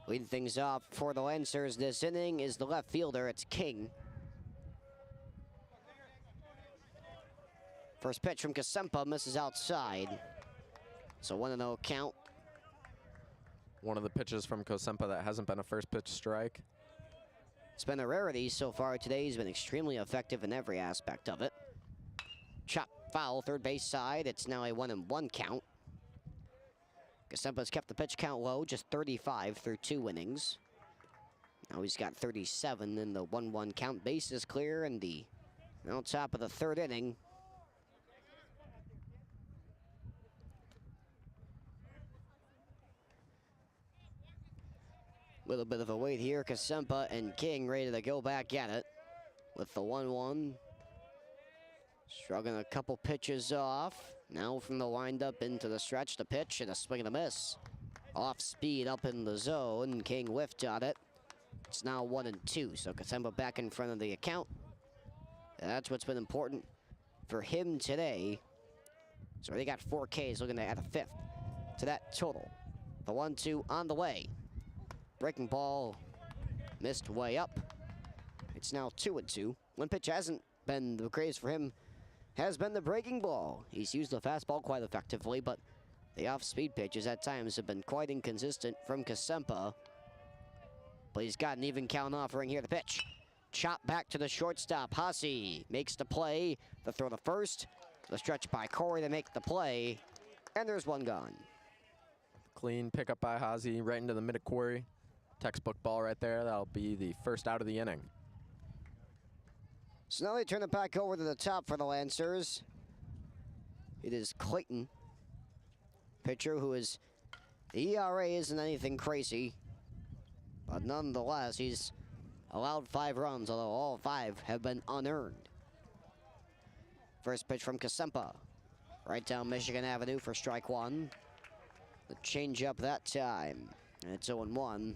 Leading things off for the Lancers this inning is the left fielder. It's King. First pitch from Kasempa misses outside. So 1-0 count. One of the pitches from Kasempa that hasn't been a first pitch strike. It's been a rarity so far today. He's been extremely effective in every aspect of it. Chop foul, third base side. It's now a 1-1 count. Kasempa's kept the pitch count low, just 35 through 2 innings. Now he's got 37 in the 1-1 count. Base is clear in the now top of the 3rd inning. Little bit of a wait here. Kasempa and King ready to go back at it with the 1-1. Shrugging a couple pitches off. Now from the windup into the stretch, the pitch and a swing and a miss. Off speed up in the zone. King whiffed on it. It's now 1-2. So Kasempa back in front of the account. That's what's been important for him today. So they got 4 Ks, looking to add a 5th to that total. The 1-2 on the way. Breaking ball missed way up. It's now 2-2. One pitch hasn't been the craze for him has been the breaking ball. He's used the fastball quite effectively, but the off-speed pitches at times have been quite inconsistent from Kasempa. But he's got an even count offering here. The pitch. Chop back to the shortstop. Hasi makes the play. The throw to first. The stretch by Corey to make the play. And there's one gone. Clean pickup by Hasi right into the mid quarry. Textbook ball right there. That'll be the first out of the inning. So now they turn it back over to the top for the Lancers. It is Clayton, pitcher who is, the ERA isn't anything crazy, but nonetheless, he's allowed 5 runs, although all 5 have been unearned. First pitch from Kasempa, right down Michigan Avenue for strike 1. The changeup that time, and it's 0-1.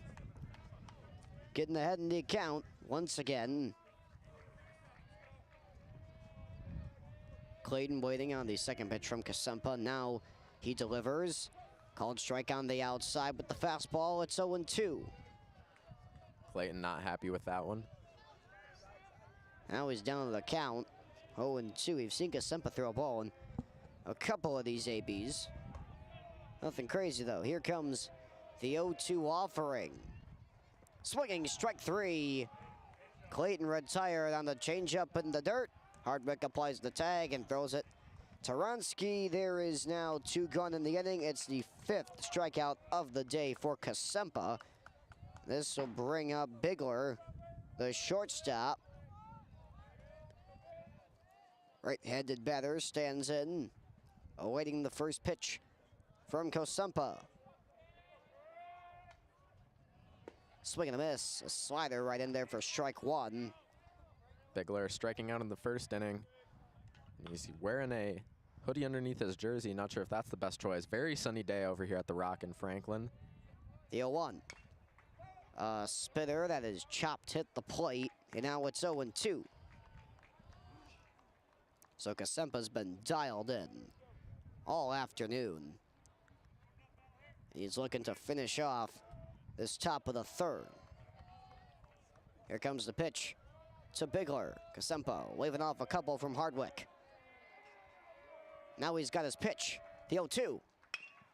Getting ahead in the account once again. Clayton waiting on the second pitch from Kasempa. Now he delivers. Called strike on the outside with the fastball. It's 0-2. Clayton not happy with that one. Now he's down to the count. 0-2. We've seen Kasempa throw a ball in a couple of these ABs. Nothing crazy, though. Here comes the 0-2 offering. Swinging strike 3. Clayton retired on the changeup in the dirt. Hardwick applies the tag and throws it. Taronsky, there is now 2 gone in the inning. It's the 5th strikeout of the day for Kasempa. This will bring up Bigler, the shortstop. Right-handed batter stands in, awaiting the first pitch from Kasempa. Swing and a miss. A slider right in there for strike 1. Bigler striking out in the first inning. And he's wearing a hoodie underneath his jersey. Not sure if that's the best choice. Very sunny day over here at the Rock in Franklin. The 0-1. Spitter that is chopped, hit the plate, and now it's 0-2. So Kasempa's been dialed in all afternoon. He's looking to finish off this top of the 3rd. Here comes the pitch to Bigler. Kasempa waving off a couple from Hardwick. Now he's got his pitch. The 0-2.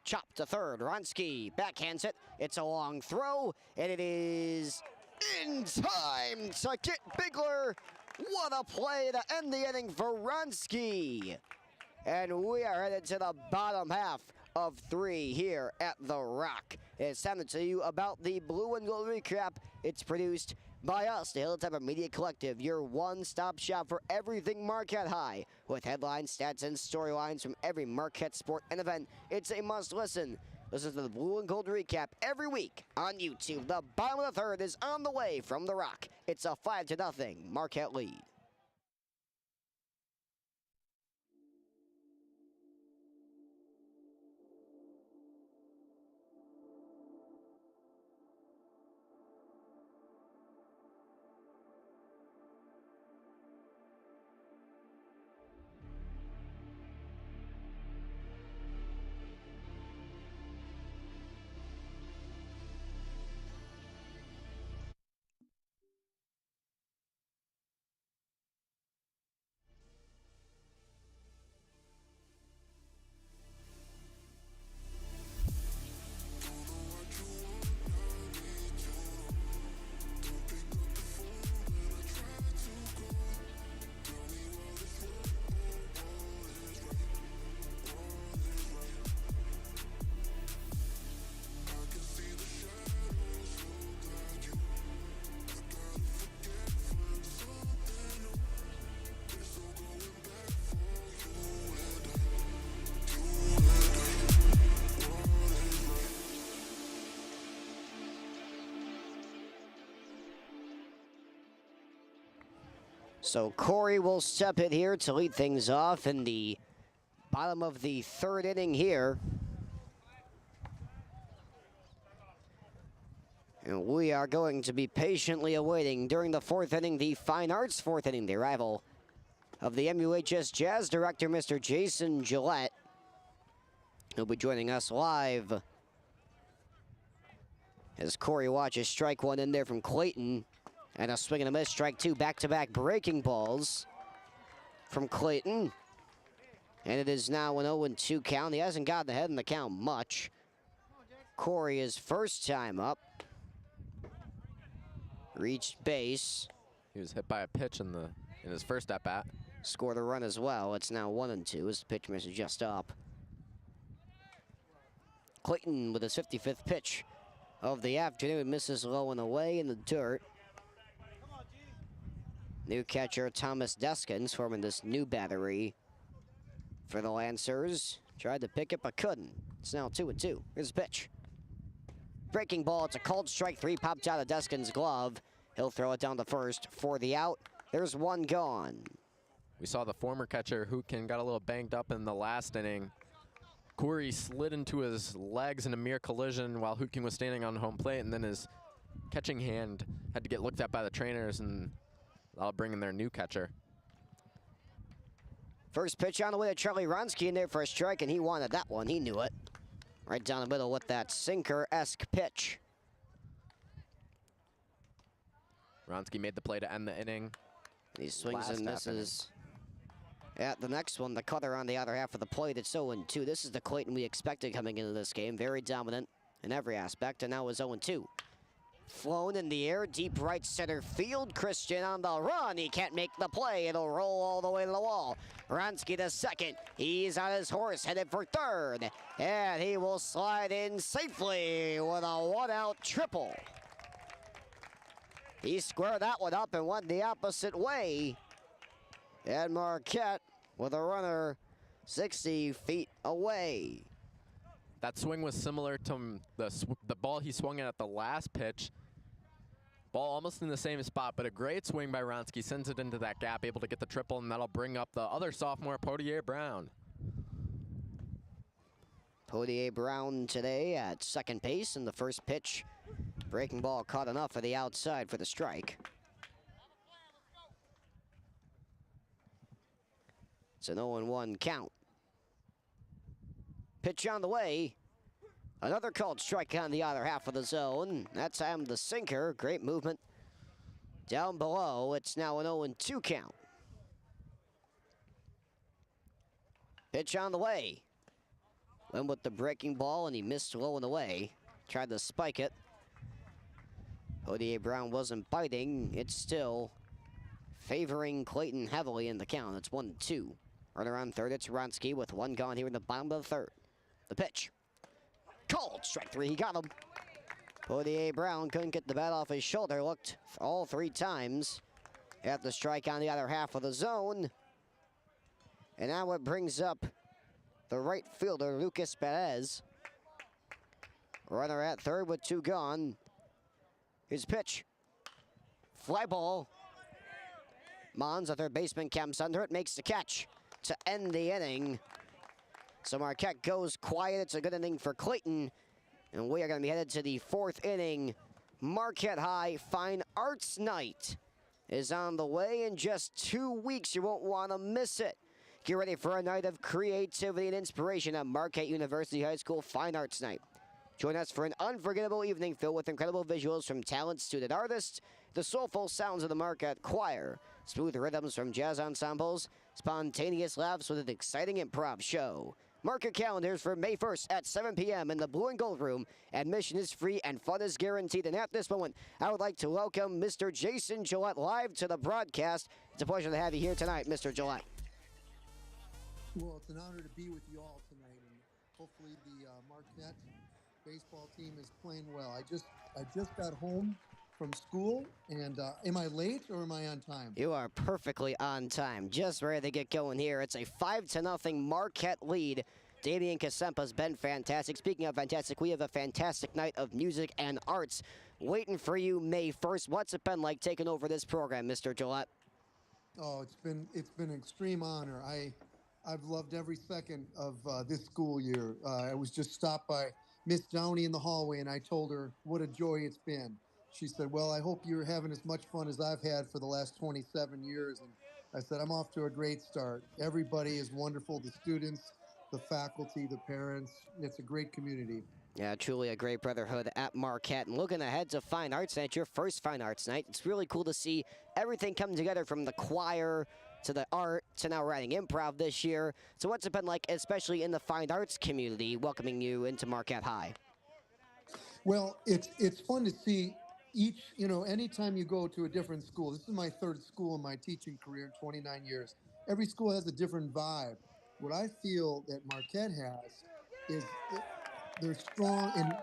Chop to third. Ronsky backhands it. It's a long throw, and it is in time to get Bigler. What a play to end the inning for Ronsky. And we are headed to the bottom half of 3 here at the Rock. It's time to tell you about the Blue and Gold Recap. It's produced by us, the Hilltopper Media Collective, your one-stop shop for everything Marquette High. With headlines, stats, and storylines from every Marquette sport and event, it's a must-listen. Listen to the Blue and Gold Recap every week on YouTube. The bottom of the 3rd is on the way from the Rock. It's a 5-0 Marquette lead. So Corey will step in here to lead things off in the bottom of the 3rd inning here. And we are going to be patiently awaiting during the 4th inning, the Fine Arts 4th inning, the arrival of the MUHS Jazz director, Mr. Jason Gillette. He'll be joining us live as Corey watches strike 1 in there from Clayton. And a swing and a miss, strike 2, back-to-back breaking balls from Clayton. And it is now an 0-2 count. He hasn't gotten ahead in the count much. Corey is first time up. Reached base. He was hit by a pitch in his first at-bat. Scored a run as well. It's now 1-2 as the pitch misses just up. Clayton with his 55th pitch of the afternoon misses low and away in the dirt. New catcher Thomas Deskins forming this new battery for the Lancers. Tried to pick it but couldn't. It's now 2-2. Here's the pitch. Breaking ball. It's a called strike 3. Popped out of Deskins' glove. He'll throw it down to first for the out. There's 1 gone. We saw the former catcher Hootkin got a little banged up in the last inning. Corey slid into his legs in a mere collision while Hootkin was standing on home plate, and then his catching hand had to get looked at by the trainers, and that'll bring in their new catcher. First pitch on the way to Charlie Ronsky in there for a strike, and he wanted that one. He knew it. Right down the middle with that sinker-esque pitch. Wronski made the play to end the inning. He swings Last and half inning. misses. Yeah, the next one, the cutter on the other half of the plate. It's 0-2. This is the Clayton we expected coming into this game. Very dominant in every aspect, and now is 0-2. Flown in the air, deep right center field. Christian on the run. He can't make the play. It'll roll all the way to the wall. Wronski to second. He's on his horse, headed for third. And he will slide in safely with a one-out triple. He squared that one up and went the opposite way. And Marquette with a runner 60 feet away. That swing was similar to the ball he swung at the last pitch. Ball almost in the same spot, but a great swing by Wronski sends it into that gap, able to get the triple, and that'll bring up the other sophomore, Potier Brown. Potier Brown today at second base, and the first pitch. Breaking ball caught enough for the outside for the strike. It's an 0-1 count. Pitch on the way. Another called strike on the other half of the zone. That time the sinker. Great movement. Down below, it's now an 0-2 count. Pitch on the way. Went with the breaking ball, and he missed low and away. Tried to spike it. Potier Brown wasn't biting. It's still favoring Clayton heavily in the count. It's 1-2. Runner on third, it's Wronski with one gone here in the bottom of the third. The pitch. Called strike three, he got him. Potier Brown couldn't get the bat off his shoulder, looked all three times at the strike on the other half of the zone. And now it brings up the right fielder, Lucas Perez. Runner at third with two gone. His pitch. Fly ball. Mons, a third baseman, comes under it, makes the catch to end the inning. So Marquette goes quiet. It's a good inning for Clayton. And we are going to be headed to the fourth inning. Marquette High Fine Arts Night is on the way in just 2 weeks. You won't want to miss it. Get ready for a night of creativity and inspiration at Marquette University High School Fine Arts Night. Join us for an unforgettable evening filled with incredible visuals from talented student artists, the soulful sounds of the Marquette Choir, smooth rhythms from jazz ensembles, spontaneous laughs with an exciting improv show. Mark your calendars for May 1st at 7 p.m. in the Blue and Gold Room. Admission is free and fun is guaranteed. And at this moment, I would like to welcome Mr. Jason Gillette live to the broadcast. It's a pleasure to have you here tonight, Mr. Gillette. Well, it's an honor to be with you all tonight, and hopefully the Marquette baseball team is playing well. I just got home from school, and am I late or am I on time? You are perfectly on time. Just ready to get going here. It's a 5-0 Marquette lead. Damian Kasempa's been fantastic. Speaking of fantastic, we have a fantastic night of music and arts waiting for you May 1st. What's it been like taking over this program, Mr. Gillette? Oh, it's been an extreme honor. I've loved every second of this school year. I was just stopped by Miss Downey in the hallway, and I told her what a joy it's been. She said, well, I hope you're having as much fun as I've had for the last 27 years. And I said, I'm off to a great start. Everybody is wonderful, the students, the faculty, the parents. It's a great community. Yeah, truly a great brotherhood at Marquette. And looking ahead to Fine Arts Night, your first Fine Arts Night. It's really cool to see everything come together from the choir to the art to now writing improv this year. So what's it been like, especially in the fine arts community, welcoming you into Marquette High? Well, it's fun to see each, anytime you go to a different school. This is my third school in my teaching career in 29 years. Every school has a different vibe. What I feel that Marquette has is they're strong, and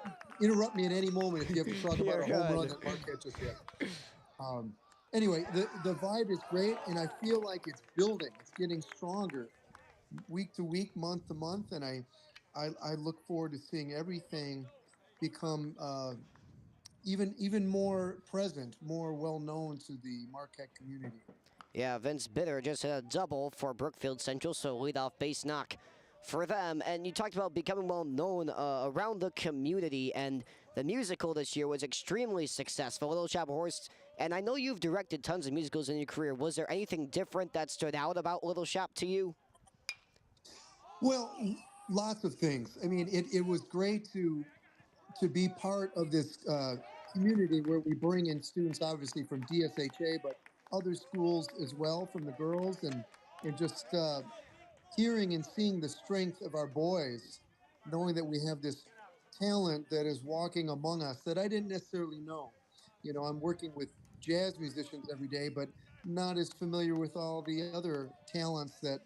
interrupt me at any moment if you have to talk about a home run that Marquette just hit. Anyway, the vibe is great, and I feel like it's building. It's getting stronger week to week, month to month, and I look forward to seeing everything become even more present, more well-known to the Marquette community. Yeah, Vince Bitter just hit a double for Brookfield Central, so leadoff base knock for them. And you talked about becoming well-known around the community, and the musical this year was extremely successful, Little Shop of Horse. And I know you've directed tons of musicals in your career. Was there anything different that stood out about Little Shop to you? Well, Lots of things. I mean, it was great to be part of this community where we bring in students, obviously from DSHA, but other schools as well from the girls, and just hearing and seeing the strength of our boys, knowing that we have this talent that is walking among us that I didn't necessarily know. You know, I'm working with jazz musicians every day, but not as familiar with all the other talents that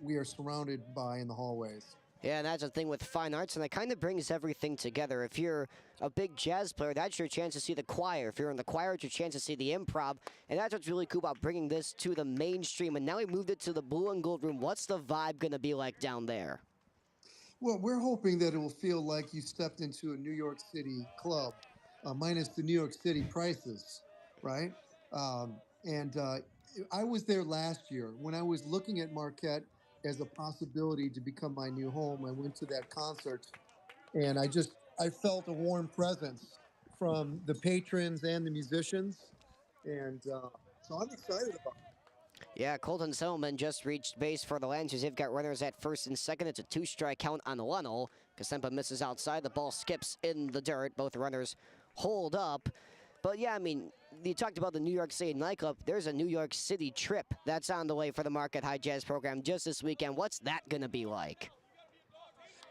we are surrounded by in the hallways. Yeah, and that's the thing with fine arts, and it kind of brings everything together. If you're a big jazz player, that's your chance to see the choir. If you're in the choir, it's your chance to see the improv, and that's what's really cool about bringing this to the mainstream. And now we moved it to the blue and gold room. What's the vibe going to be like down there? Well, we're hoping that it will feel like you stepped into a New York City club, minus the New York City prices, right? And I was there last year when I was looking at Marquette as a possibility to become my new home. I went to that concert, and I felt a warm presence from the patrons and the musicians, and so I'm excited about it. Yeah, Colton Selman just reached base for the Lancers. They've got runners at first and second. It's a two-strike count on Lunnell. Kasempa misses outside. The ball skips in the dirt. Both runners hold up. But yeah, I mean, you talked about the New York City nightclub. There's a New York City trip that's on the way for the Marquette High Jazz program just this weekend. What's that going to be like?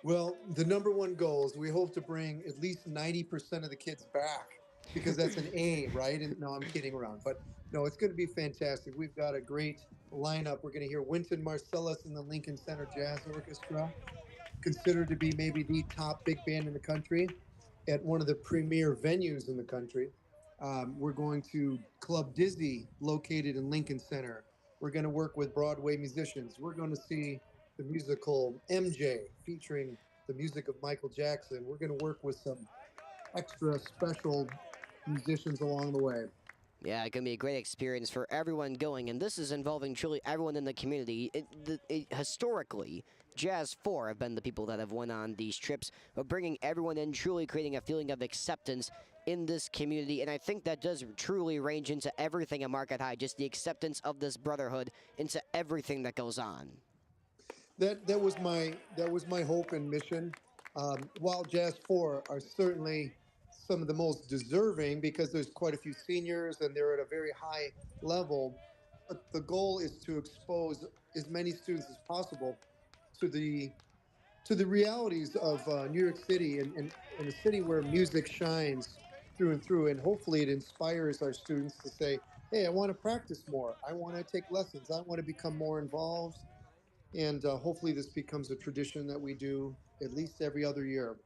Well, the number one goal is we hope to bring at least 90% of the kids back because that's an A, right? And no, I'm kidding around. But no, it's going to be fantastic. We've got a great lineup. We're going to hear Wynton Marsalis and the Lincoln Center Jazz Orchestra, considered to be maybe the top big band in the country at one of the premier venues in the country. We're going to Club Dizzy, located in Lincoln Center. We're going to work with Broadway musicians. We're going to see the musical MJ featuring the music of Michael Jackson. We're going to work with some extra special musicians along the way. Yeah, it can be a great experience for everyone going, and this is involving truly everyone in the community. Historically, Jazz 4 have been the people that have went on these trips, but bringing everyone in, truly creating a feeling of acceptance in this community, and I think that does truly range into everything at Marquette High, just the acceptance of this brotherhood into everything that goes on. That was my hope and mission. While Jazz 4 are certainly some of the most deserving because there's quite a few seniors and they're at a very high level, but the goal is to expose as many students as possible to the realities of New York City and a city where music shines through and through, and hopefully it inspires our students to say, "Hey, I want to practice more. I want to take lessons. I want to become more involved." And hopefully this becomes a tradition that we do at least every other year.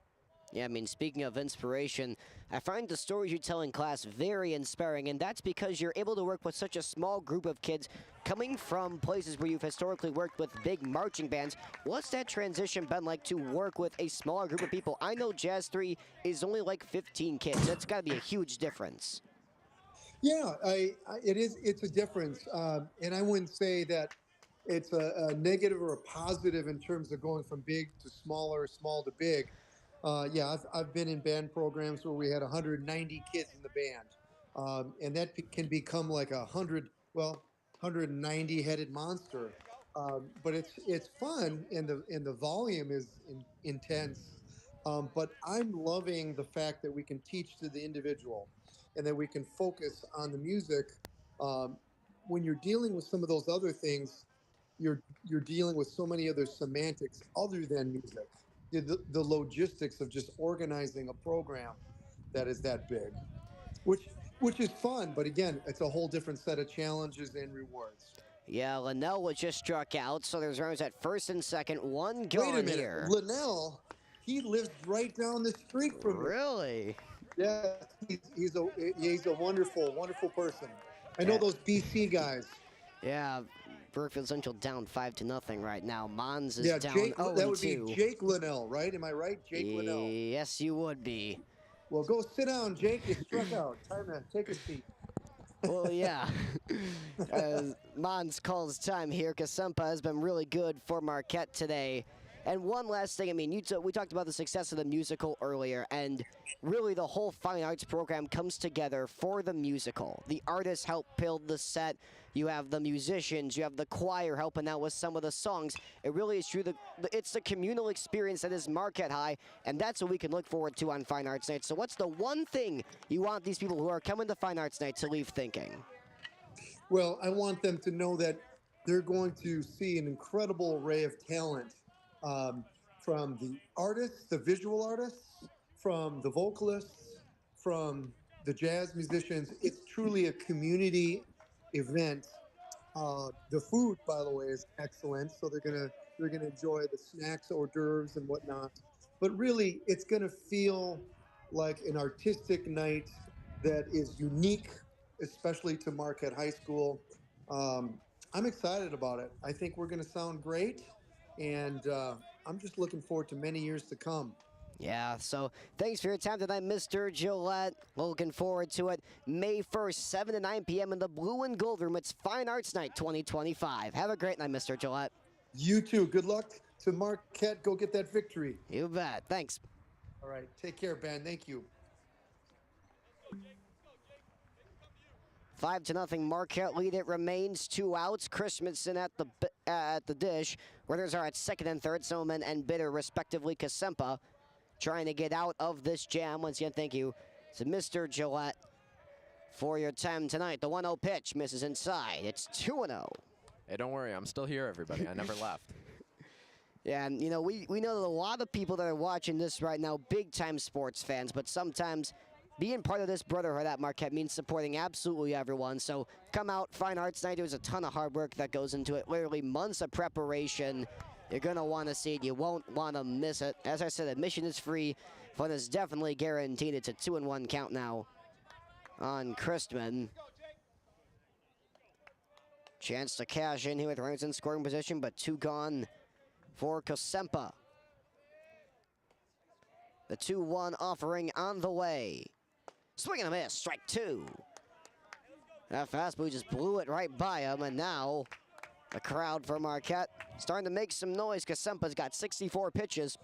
Yeah, I mean, speaking of inspiration, I find the stories you tell in class very inspiring, and that's because you're able to work with such a small group of kids coming from places where you've historically worked with big marching bands. What's that transition been like to work with a smaller group of people? I know Jazz 3 is only like 15 kids. That's got to be a huge difference. Yeah, it is. It's a difference, and I wouldn't say that it's a negative or a positive in terms of going from big to smaller, small to big. Yeah, I've been in band programs where we had 190 kids in the band, and that can become like 190 headed monster. But it's fun, and the volume is intense. But I'm loving the fact that we can teach to the individual, and that we can focus on the music. Um, when you're dealing with some of those other things, you're dealing with so many other semantics other than music. The logistics of just organizing a program that is that big, which is fun, but again, it's a whole different set of challenges and rewards. Yeah, Linnell was just struck out, so there's runners at first and second. One Wait a gone minute, here. Linnell, he lives right down the street from me. Really? Yeah, he's a wonderful, wonderful person. I know Yeah. those BC guys. Yeah, Brookfield Central down 5-0 right now. Mons is Yeah, down Jake. That would 0-2. be Jake Linnell, right? Am I right, Jake Linnell? Yes, you would be. Well, go sit down, Jake. You struck out. Time to take a seat. Well, yeah. Mons calls time here. Kasempa has been really good for Marquette today. And one last thing, I mean, we talked about the success of the musical earlier, and really the whole fine arts program comes together for the musical. The artists help build the set. You have the musicians, you have the choir helping out with some of the songs. It really is true. It's the communal experience that is Marquette High, and that's what we can look forward to on Fine Arts Night. So what's the one thing you want these people who are coming to Fine Arts Night to leave thinking? Well, I want them to know that they're going to see an incredible array of talent from the artists, the visual artists, from the vocalists, from the jazz musicians. It's truly a community event. The food, by the way, is excellent, so they're gonna enjoy the snacks, hors d'oeuvres, and whatnot. But really, it's gonna feel like an artistic night that is unique, especially to Marquette High School. I'm excited about it. I think we're gonna sound great, and I'm just looking forward to many years to come. Yeah, so thanks for your time tonight, Mr. Gillette. Looking forward to it. May 1st, 7 to 9 p.m. in the Blue and Gold Room. It's Fine Arts Night 2025. Have a great night, Mr. Gillette. You too. Good luck to Marquette. Go get that victory. You bet. Thanks. All right. Take care, Ben. Thank you. 5-0 Marquette lead. It remains 2 outs. Christensen at the dish. Runners are at second and third. Silverman and Bitter, respectively. Kasempa trying to get out of this jam. Once again, thank you to Mr. Gillette for your time tonight. The 1-0 pitch misses inside. It's 2-0. Hey, don't worry. I'm still here, everybody. I never left. Yeah, and you know, we know that a lot of people that are watching this right now, big-time sports fans, but sometimes being part of this brotherhood at Marquette means supporting absolutely everyone. So come out, Fine Arts Night. There's a ton of hard work that goes into it. Literally months of preparation. You're going to want to see it. You won't want to miss it. As I said, admission is free. Fun is definitely guaranteed. It's a 2-1 count now on Christman. Chance to cash in here with runners in scoring position, but 2 gone for Kasempa. The 2-1 offering on the way. Swing and a miss, strike 2. That fastball just blew it right by him, and now the crowd for Marquette starting to make some noise. Kasempa's got 64 pitches.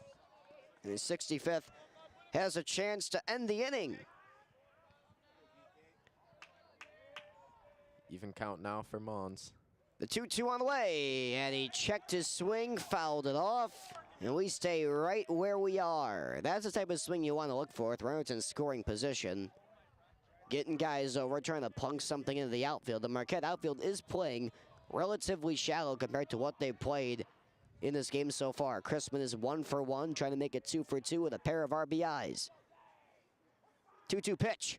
And his 65th has a chance to end the inning. Even count now for Mons. The 2-2 on the way, and he checked his swing, fouled it off, and we stay right where we are. That's the type of swing you want to look for with runners in scoring position. Getting guys over, trying to plunk something into the outfield. The Marquette outfield is playing relatively shallow compared to what they've played in this game so far. Christman is 1 for 1, trying to make it 2 for 2 with a pair of RBIs. 2-2 pitch.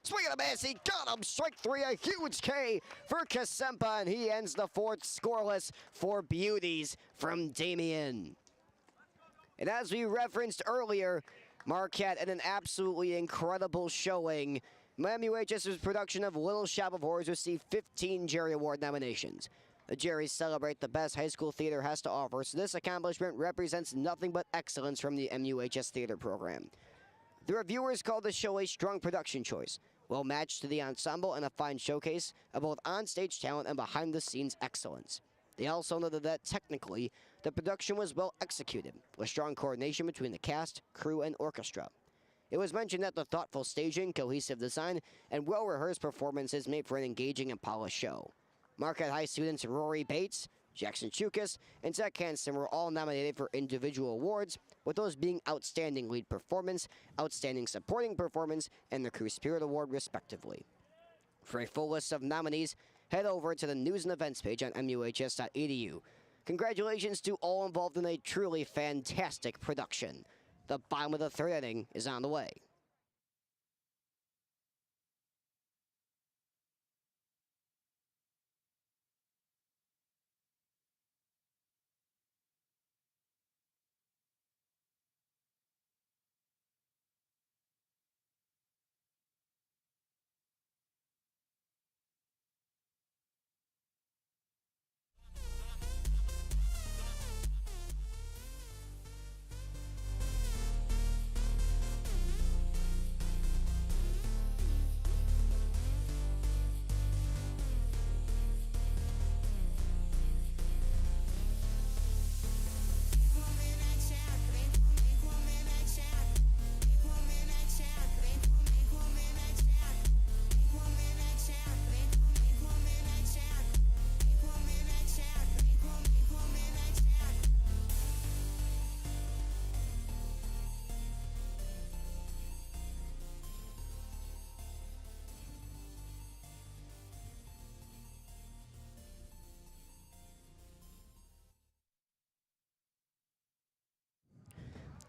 Swing and a miss, he got him, strike 3, a huge K for Kasempa, and he ends the 4th scoreless for beauties from Damien. And as we referenced earlier, Marquette had an absolutely incredible showing. MUHS's production of Little Shop of Horrors received 15 Jerry Award nominations. The Jerrys celebrate the best high school theater has to offer, so this accomplishment represents nothing but excellence from the MUHS theater program. The reviewers called the show a strong production choice, well matched to the ensemble and a fine showcase of both on-stage talent and behind-the-scenes excellence. They also noted that technically, the production was well executed, with strong coordination between the cast, crew, and orchestra. It was mentioned that the thoughtful staging, cohesive design, and well-rehearsed performances made for an engaging and polished show. Marquette High students Rory Bates, Jackson Chukas, and Zach Hansen were all nominated for individual awards, with those being Outstanding Lead Performance, Outstanding Supporting Performance, and the Crew Spirit Award, respectively. For a full list of nominees, head over to the News and Events page on muhs.edu. Congratulations to all involved in a truly fantastic production. The bottom of the 3rd inning is on the way.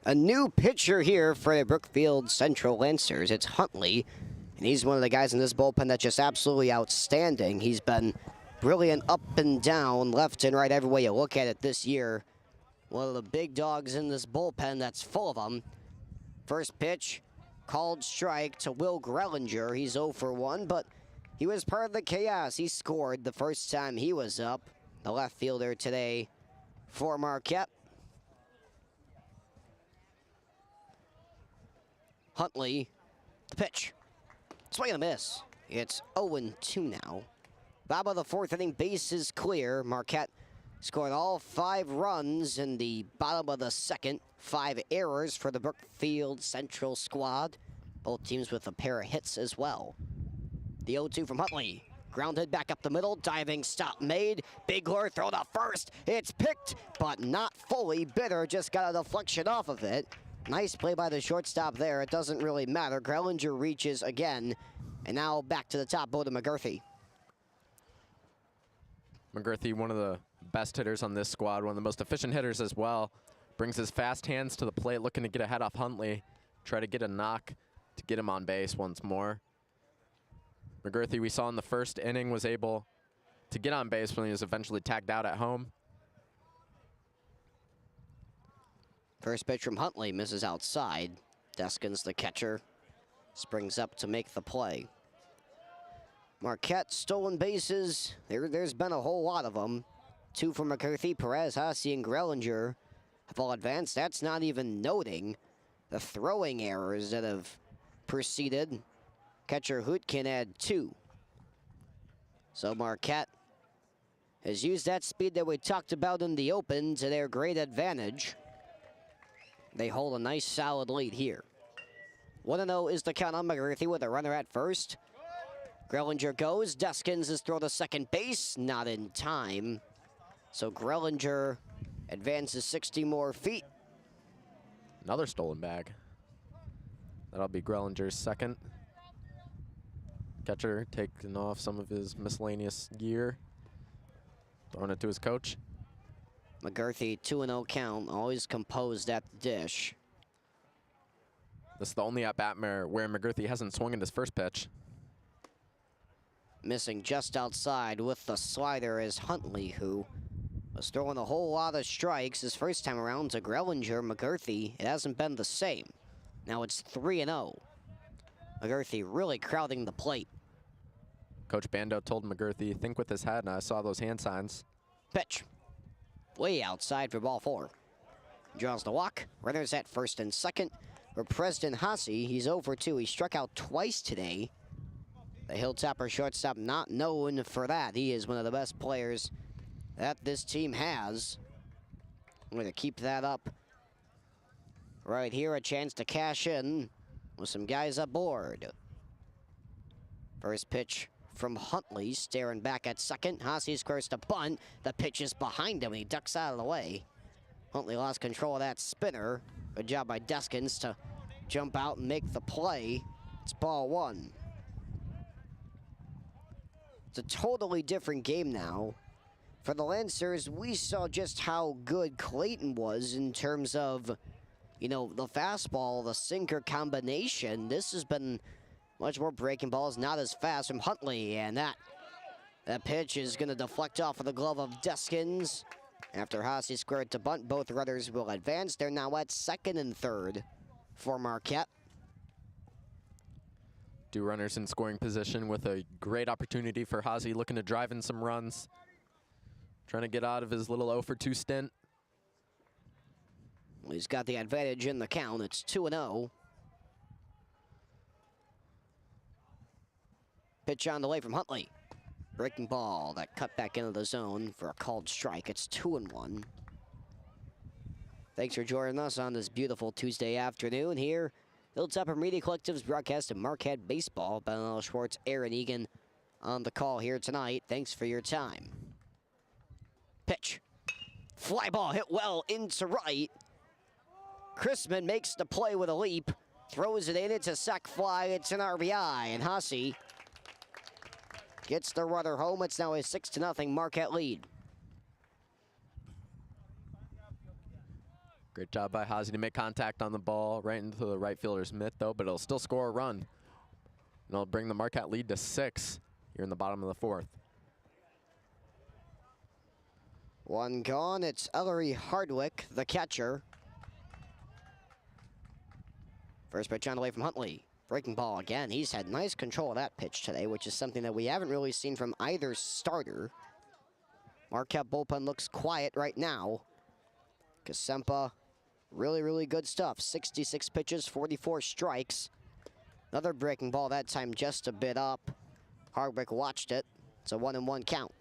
A new pitcher here for the Brookfield Central Lancers. It's Huntley, and he's one of the guys in this bullpen that's just absolutely outstanding. He's been brilliant up and down, left and right, every way you look at it this year. One of the big dogs in this bullpen that's full of them. First pitch, called strike to Will Grellinger. He's 0 for 1, but he was part of the chaos. He scored the first time he was up. The left fielder today for Marquette. Huntley, the pitch. Swing and a miss. It's 0-2 now. Bottom of the fourth inning, base is clear. Marquette scored all 5 runs in the bottom of the second. 5 errors for the Brookfield Central squad. Both teams with a pair of hits as well. The 0-2 from Huntley. Grounded back up the middle. Diving stop made. Bigler throw to first. It's picked, but not fully. Bitter just got a deflection off of it. Nice play by the shortstop there. It doesn't really matter. Grellinger reaches again. And now back to the top, Bo to McGurthy. McGurthy, one of the best hitters on this squad, one of the most efficient hitters as well. Brings his fast hands to the plate, looking to get ahead off Huntley. Try to get a knock to get him on base once more. McGurthy, we saw in the first inning, was able to get on base when he was eventually tagged out at home. First pitch from Huntley misses outside. Deskins, the catcher, springs up to make the play. Marquette stolen bases. There's been a whole lot of them. 2 from McCarthy, Perez, Haase, and Grellinger have all advanced. That's not even noting the throwing errors that have preceded. Catcher Hootkin had 2. So Marquette has used that speed that we talked about in the open to their great advantage. They hold a nice solid lead here. 1-0 is the count on McGurthy with a runner at first. Grellinger goes. Deskins is thrown to second base. Not in time. So Grellinger advances 60 more feet. Another stolen bag. That'll be Grellinger's second. Catcher taking off some of his miscellaneous gear. Throwing it to his coach. McGurthy, 2-0 count, always composed at the dish. This is the only at-bat where McGurthy hasn't swung in his first pitch. Missing just outside with the slider is Huntley, who was throwing a whole lot of strikes his first time around to Grellinger. McGurthy, it hasn't been the same. Now it's 3-0. McGurthy really crowding the plate. Coach Bando told McGurthy, think with his head, and I saw those hand signs. Pitch. Way outside for ball 4. Draws the walk. Runners at first and second. For Preston Haase, he's 0 for 2. He struck out twice today. The Hilltopper shortstop not known for that. He is one of the best players that this team has. I'm going to keep that up. Right here, a chance to cash in with some guys aboard. First pitch from Huntley, staring back at second. Haase squares to bunt. The pitch is behind him. He ducks out of the way. Huntley lost control of that spinner. Good job by Deskins to jump out and make the play. It's ball 1. It's a totally different game now. For the Lancers, we saw just how good Clayton was in terms of, you know, the fastball, the sinker combination. This has been much more breaking balls, not as fast from Huntley, and that pitch is going to deflect off of the glove of Deskins. After Haase squared to bunt, both runners will advance. They're now at second and third for Marquette. 2 runners in scoring position with a great opportunity for Haase, looking to drive in some runs. Trying to get out of his little 0 for 2 stint. Well, he's got the advantage in the count. It's 2-0. Pitch on the way from Huntley. Breaking ball that cut back into the zone for a called strike. It's 2-1. Thanks for joining us on this beautiful Tuesday afternoon here. Hilltopper Media Collective's broadcast of Marquette Baseball. Ben Lyles-Schwarz, Aaron Egan on the call here tonight. Thanks for your time. Pitch. Fly ball hit well into right. Chrisman makes the play with a leap. Throws it in. It's a sac fly. It's an RBI. And Haase gets the runner home. It's now a 6-0 Marquette lead. Great job by Hazy to make contact on the ball right into the right fielder's mitt, though, but it'll still score a run. And it'll bring the Marquette lead to 6 here in the bottom of the 4th. One gone. It's Ellery Hardwick, the catcher. First pitch on the way from Huntley. Breaking ball again. He's had nice control of that pitch today, which is something that we haven't really seen from either starter. Marquette bullpen looks quiet right now. Kasempa, really good stuff. 66 pitches, 44 strikes. Another breaking ball, that time just a bit up. Hardwick watched it. It's a 1-1 count.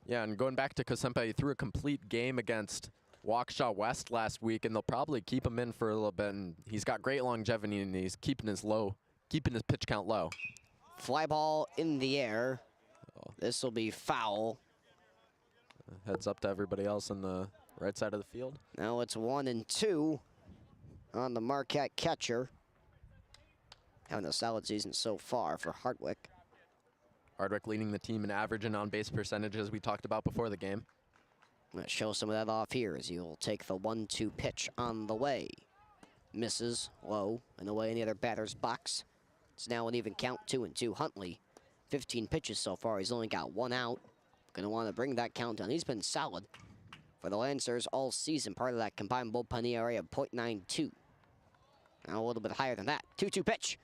Yeah, and going back to Kasempa, he threw a complete game against Waukesha West last week, and they'll probably keep him in for a little bit. And he's got great longevity, and he's keeping his pitch count low. Fly ball in the air. This will be foul. Heads up to everybody else on the right side of the field. Now it's 1-2 on the Marquette catcher. Having a solid season so far for Hardwick. Hardwick leading the team in average and on-base percentage, as we talked about before the game. I'm going to show some of that off here as you'll take the 1-2 pitch on the way. Misses low and away in the other batter's box. It's now an even count, 2-2. Huntley, 15 pitches so far. He's only got 1 out. Going to want to bring that count down. He's been solid for the Lancers all season. Part of that combined bullpen ERA of .92. Now a little bit higher than that. 2-2 pitch.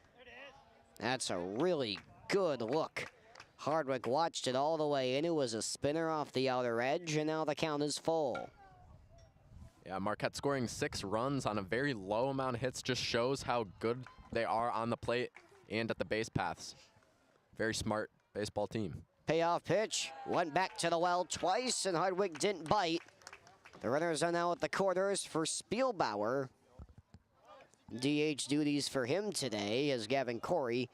That's a really good look. Hardwick watched it all the way in. It was a spinner off the outer edge, and now the count is full. Yeah, Marquette scoring 6 runs on a very low amount of hits just shows how good they are on the plate and at the base paths. Very smart baseball team. Payoff pitch. Went back to the well twice, and Hardwick didn't bite. The runners are now at the quarters for Spielbauer. DH duties for him today as Gavin Corey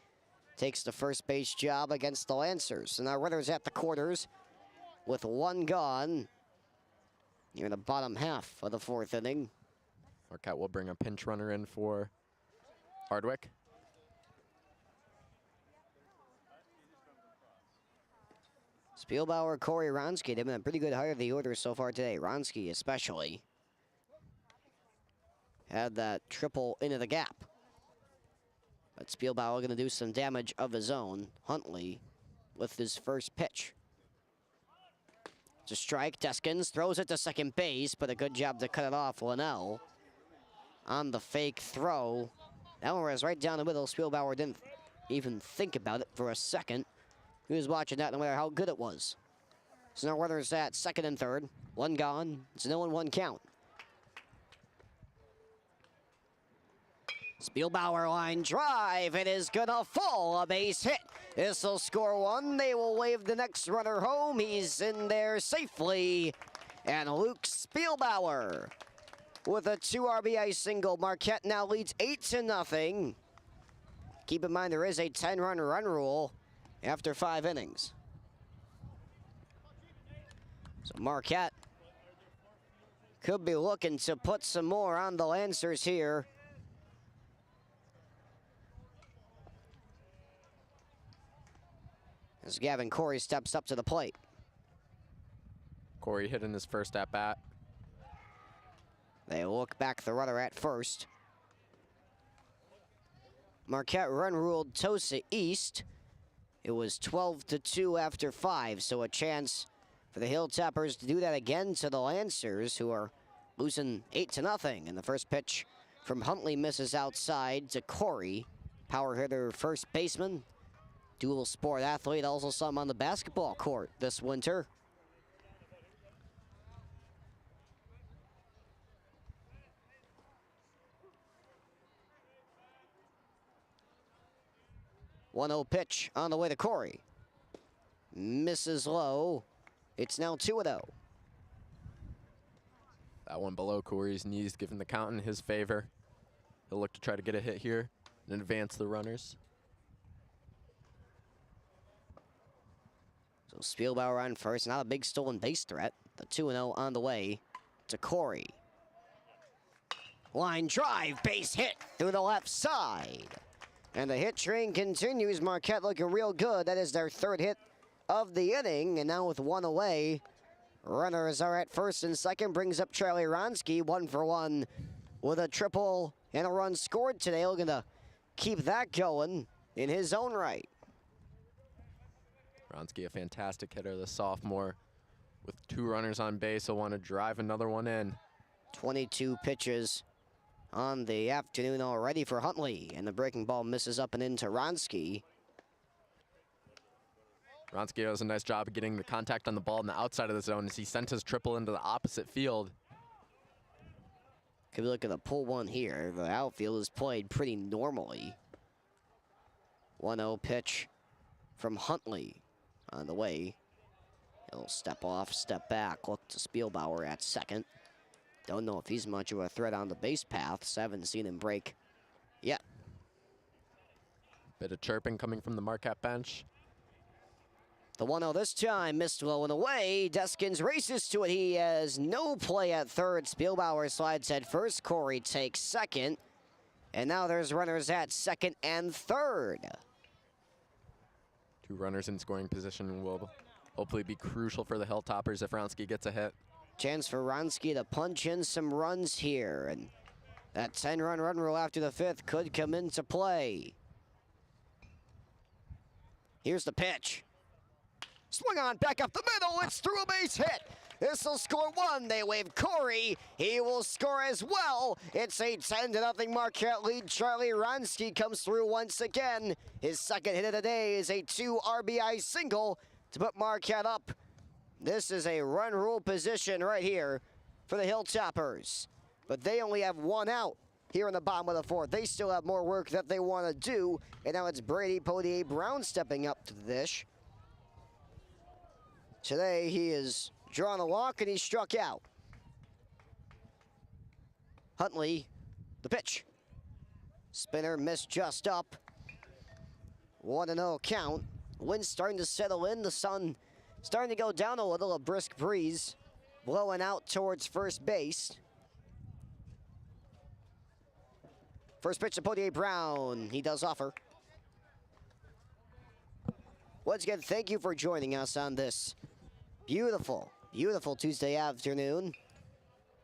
takes the first base job against the Lancers. So now runners at the quarters with 1 gone. Near the bottom half of the 4th inning. Marquette will bring a pinch runner in for Hardwick. Spielbauer, Corey, Ronsky, they've been a pretty good hire of the order so far today. Ronsky especially had that triple into the gap. But Spielbauer going to do some damage of his own. Huntley with his first pitch. It's a strike. Deskins throws it to second base, but a good job to cut it off. Linnell on the fake throw. That one was right down the middle. Spielbauer didn't even think about it for a second. He was watching that no matter how good it was. So now runners at second and third. 1 gone. It's a 0-1 count. Spielbauer line drive. It is gonna fall. A base hit. This will score 1. They will wave the next runner home. He's in there safely. And Luke Spielbauer with a 2 RBI single. Marquette now leads 8-0. Keep in mind there is a 10-run run rule after 5 innings. So Marquette could be looking to put some more on the Lancers here. As Gavin Corey steps up to the plate. Corey hitting his first at-bat. They look back the runner at first. Marquette run ruled Tosa East. It was 12-2 after 5, so a chance for the Hilltoppers to do that again to the Lancers, who are losing 8-0. And the first pitch from Huntley misses outside to Corey. Power hitter, first baseman. Dual sport athlete, also saw him on the basketball court this winter. One-0 pitch on the way to Corey. Misses low. It's now 2-0. That one below Corey's knees, giving the count in his favor. He'll look to try to get a hit here and advance the runners. So Spielbauer on first, not a big stolen base threat. The 2-0 on the way to Corey. Line drive, base hit through the left side. And the hit train continues. Marquette looking real good. That is their 3rd hit of the inning. And now with 1 away, Runners are at first and second, brings up Charlie Ronsky, 1 for 1 with a triple and a run scored today. Looking to keep that going in his own right. Ronsky, a fantastic hitter, the sophomore. With 2 runners on base, he'll want to drive another one in. 22 pitches on the afternoon already for Huntley, and the breaking ball misses up and into Ronsky. Ronsky does a nice job of getting the contact on the ball on the outside of the zone as he sent his triple into the opposite field. Could be looking to pull one here. The outfield is played pretty normally. 1-0 pitch from Huntley on the way. He'll step off, step back, look to Spielbauer at second. Don't know if he's much of a threat on the base paths. Haven't seen him break yet. Bit of chirping coming from the Marquette bench. The 1-0 this time, missed low and away. Deskins races to it. He has no play at third. Spielbauer slides at first. Corey takes second. And now there's runners at second and third. 2 runners in scoring position will hopefully be crucial for the Hilltoppers if Ronsky gets a hit. Chance for Ronsky to punch in some runs here. And that 10-run run rule after the 5th could come into play. Here's the pitch. Swing on, back up the middle, it's through a base hit. This will score 1, they wave Corey. He will score as well. It's a 10-0 Marquette lead. Charlie Ronsky comes through once again. His second hit of the day is a 2 RBI single to put Marquette up. This is a run rule position right here for the Hilltoppers. But they only have 1 out here in the bottom of the 4th. They still have more work that they want to do. And now it's Brady Poitier-Brown stepping up to the dish. Today, he has drawn a walk and he struck out. Huntley, the pitch. Spinner missed just up. 1-0 count. Wind's starting to settle in. The sun starting to go down a little. A brisk breeze blowing out towards first base. First pitch to Poitier-Brown. He does offer. Once again, thank you for joining us on this beautiful, beautiful Tuesday afternoon.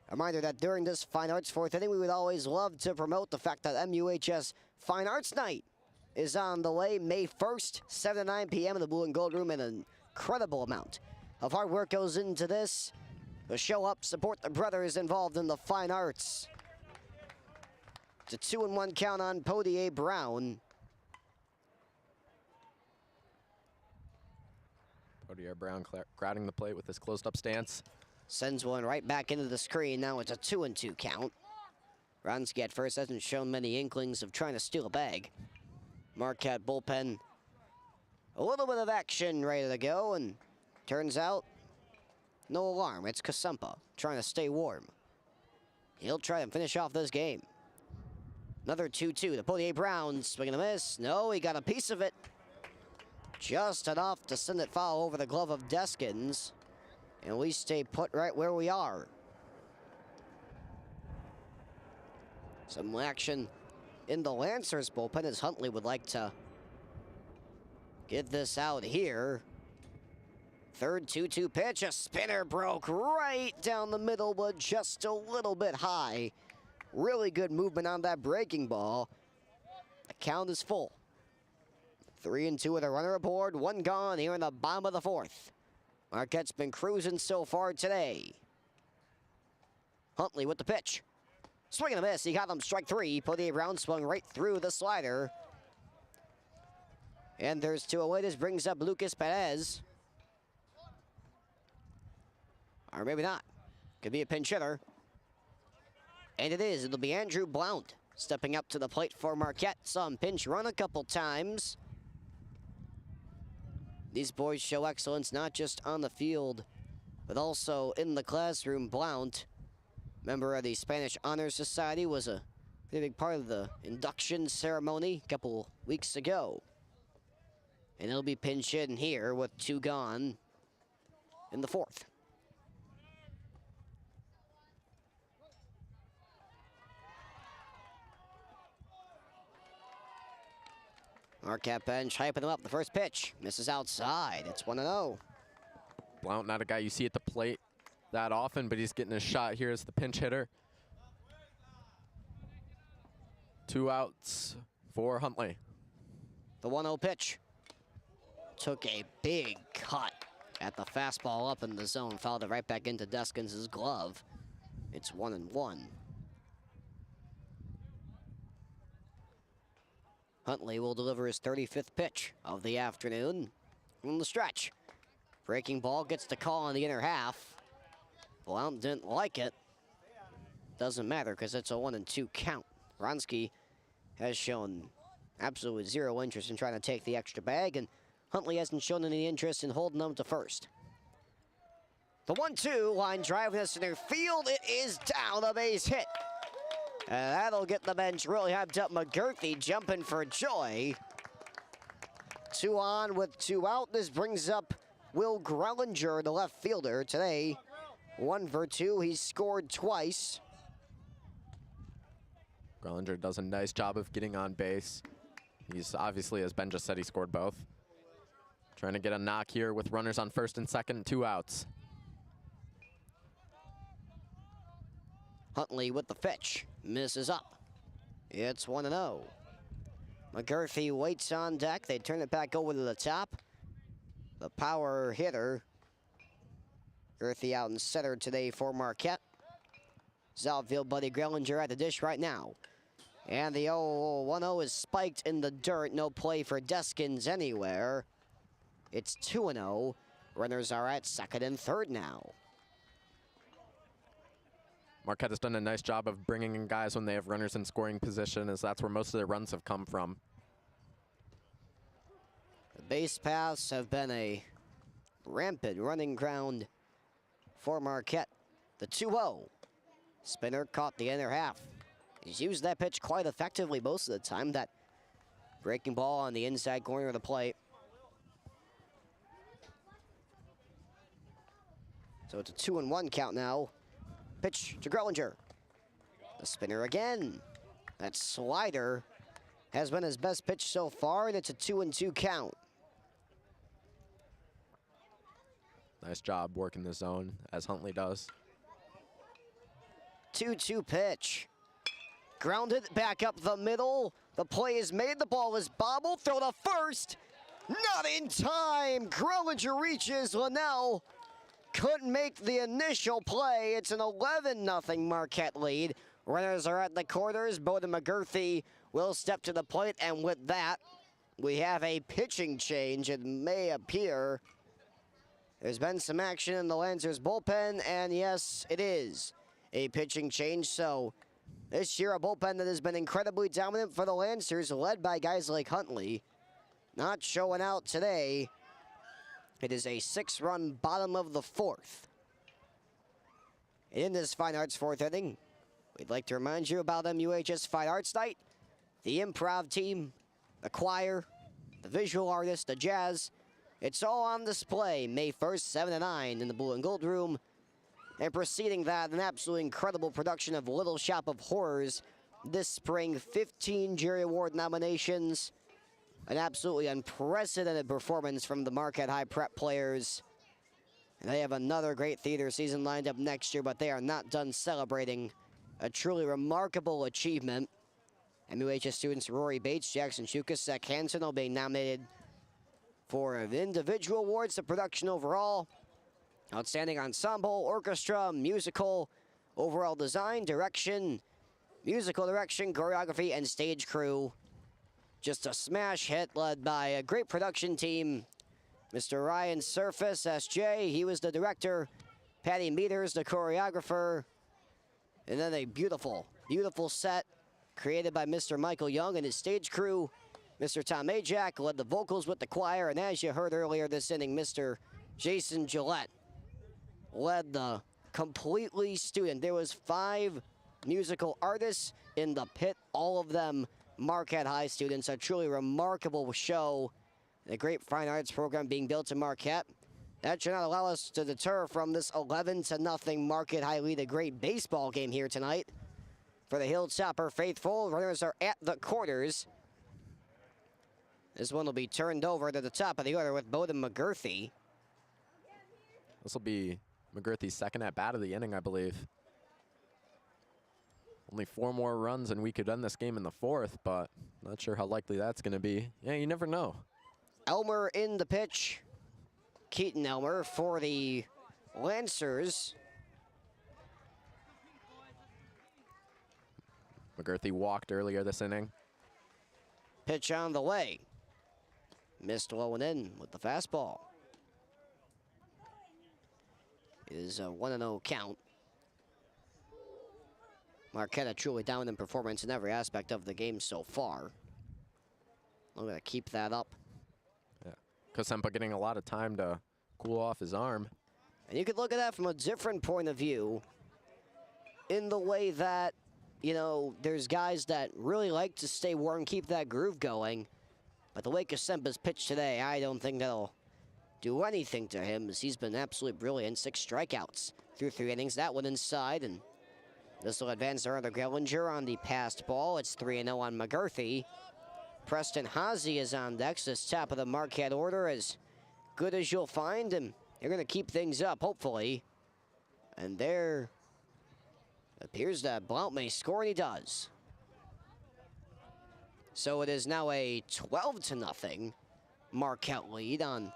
A reminder that during this Fine Arts 4th inning, we would always love to promote the fact that MUHS Fine Arts Night is on the way May 1st, 7 to 9 p.m. in the Blue and Gold Room, and an incredible amount of hard work goes into this. So show up, support the brothers involved in the fine arts. It's a 2-1 count on Poitier-Brown. Poitier-Brown crowding the plate with his closed-up stance. Sends one right back into the screen. Now it's a 2-2 count. Ronsky at first hasn't shown many inklings of trying to steal a bag. Marquette bullpen, a little bit of action ready to go, and turns out, no alarm. It's Kasempa trying to stay warm. He'll try and finish off this game. Another 2-2. The Poitier-Brown swinging a miss. No, he got a piece of it. Just enough to send it foul over the glove of Deskins. And we stay put right where we are. Some action in the Lancers bullpen as Huntley would like to get this out here. Third 2-2 pitch, a spinner broke right down the middle, but just a little bit high. Really good movement on that breaking ball. The count is full. 3-2 with a runner aboard, 1 gone here in the bottom of the 4th. Marquette's been cruising so far today. Huntley with the pitch. Swing and a miss, he got him strike 3. Poitier-Brown swung right through the slider. And there's 2 away. This brings up Lucas Perez. Or maybe not. Could be a pinch hitter. And it is. It'll be Andrew Blount stepping up to the plate for Marquette. Saw him pinch run a couple times. These boys show excellence not just on the field, but also in the classroom. Blount, member of the Spanish Honor Society, was a pretty big part of the induction ceremony a couple weeks ago. And he'll be pinch hitting here with 2 gone in the 4th. Marquette bench hyping him up. The first pitch misses outside. It's 1-0. Blount, not a guy you see at the plate that often, but he's getting a shot here as the pinch hitter. 2 outs for Huntley. The 1-0 pitch. Took a big cut at the fastball up in the zone. Fouled it right back into Deskins' glove. It's 1-1. Huntley will deliver his 35th pitch of the afternoon from the stretch. Breaking ball gets the call on the inner half. Blount didn't like it. Doesn't matter because it's a 1-2 count. Wronski has shown absolutely zero interest in trying to take the extra bag, and Huntley hasn't shown any interest in holding them to first. The 1-2 line drive to center field. It is down, a base hit. And that'll get the bench really hyped up. McGurthy jumping for joy. 2 on with 2 out. This brings up Will Grellinger, the left fielder, today. 1 for 2. He's scored twice. Grellinger does a nice job of getting on base. He's obviously, as Ben just said, he scored both. Trying to get a knock here with runners on first and second, 2 outs. Huntley with the pitch. Misses up. It's 1-0. McGurthy waits on deck. They turn it back over to the top. The power hitter. McGurthy out in center today for Marquette. Outfield buddy Grellinger at the dish right now. And the 1-0 is spiked in the dirt. No play for Deskins anywhere. It's 2-0. Runners are at second and third now. Marquette has done a nice job of bringing in guys when they have runners in scoring position, as that's where most of their runs have come from. The base paths have been a rampant running ground for Marquette. The 2-0. Spinner caught the inner half. He's used that pitch quite effectively most of the time. That breaking ball on the inside corner of the plate. So it's a 2-1 count now. Pitch to Grellinger. The spinner again. That slider has been his best pitch so far, and it's a 2-2 count. Nice job working the zone, as Huntley does. 2-2 pitch. Grounded back up the middle. The play is made. The ball is bobbled. Throw to first. Not in time. Grellinger reaches. Linnell couldn't make the initial play. It's an 11-0 Marquette lead. Runners are at the corners. Bowden McGurthy will step to the plate, and with that, we have a pitching change. It may appear there's been some action in the Lancers bullpen, and yes, it is a pitching change. So this year, a bullpen that has been incredibly dominant for the Lancers, led by guys like Huntley, not showing out today. It is a 6-run bottom of the 4th. And in this Fine Arts 4th inning, we'd like to remind you about MUHS Fine Arts Night. The improv team, the choir, the visual artists, the jazz. It's all on display May 1st, 7 to 9 in the Blue and Gold Room. And preceding that, an absolutely incredible production of Little Shop of Horrors this spring. 15 Jury Award nominations. An absolutely unprecedented performance from the Marquette High Prep players. And they have another great theater season lined up next year, but they are not done celebrating a truly remarkable achievement. MUHS students Rory Bates, Jackson Chukas, Zach Hansen all being nominated for individual awards, the production overall. Outstanding ensemble, orchestra, musical, overall design, direction, musical direction, choreography, and stage crew. Just a smash hit led by a great production team. Mr. Ryan Surface, SJ, he was the director. Patty Meters, the choreographer. And then a beautiful, beautiful set created by Mr. Michael Young and his stage crew. Mr. Tom Ajak led the vocals with the choir. And as you heard earlier this inning, Mr. Jason Gillette led the completely student. There was 5 musical artists in the pit, all of them Marquette High students. A truly remarkable show. The great fine arts program being built in Marquette. That should not allow us to deter from this 11-0 Marquette High lead. A great baseball game here tonight for the Hilltopper faithful. Runners are at the quarters. This one will be turned over to the top of the order with Bowden McGurthy. This will be McGirthy's second at bat of the inning, I believe. Only 4 more runs and we could end this game in the 4th, but not sure how likely that's going to be. Yeah, you never know. Elmer in the pitch. Keaton Elmer for the Lancers. McGirthy walked earlier this inning. Pitch on the way. Missed low and in with the fastball. It is a 1-0 count. Marquette a truly dominant performance in every aspect of the game so far. I'm going to keep that up. Yeah, Kosempa getting a lot of time to cool off his arm. And you could look at that from a different point of view in the way that, you know, there's guys that really like to stay warm, keep that groove going. But the way Kosempa's pitched today, I don't think that'll do anything to him, as he's been absolutely brilliant. 6 strikeouts through 3 innings. That one inside, and this will advance to Arthur Gellinger on the passed ball. It's 3-0 on McGirthy. Preston Haase is on deck. This top of the Marquette order, as good as you'll find, and they're going to keep things up, hopefully. And there appears that Blount may score, and he does. So it is now a 12-0 Marquette lead on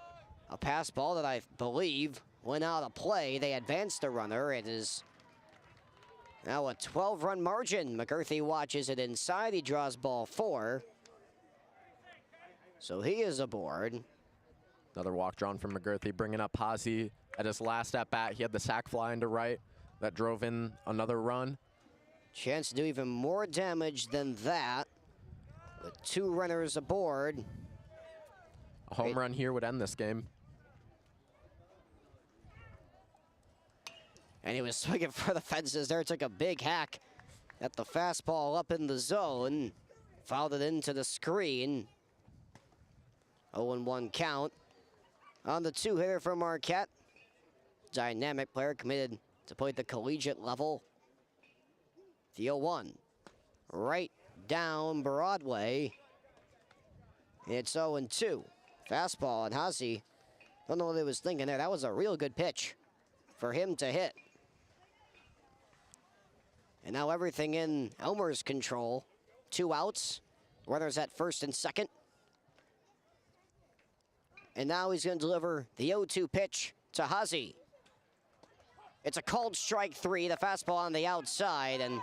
a pass ball that I believe went out of play. They advanced the runner. It is now a 12-run margin. McGirthy watches it inside. He draws ball 4. So he is aboard. Another walk drawn from McGirthy, bringing up Haase at his last at-bat. He had the sac fly into right that drove in another run. Chance to do even more damage than that with 2 runners aboard. A home run here would end this game. And he was swinging for the fences there. Took a big hack at the fastball up in the zone. Fouled it into the screen. 0-1 count on the 2-hitter for Marquette. Dynamic player committed to play at the collegiate level. The 0-1 right down Broadway. It's 0-2. Fastball, and Haase, don't know what he was thinking there. That was a real good pitch for him to hit. And now everything in Elmer's control. 2 outs. Runners at first and second. And now he's going to deliver the 0-2 pitch to Haase. It's a called strike 3. The fastball on the outside, and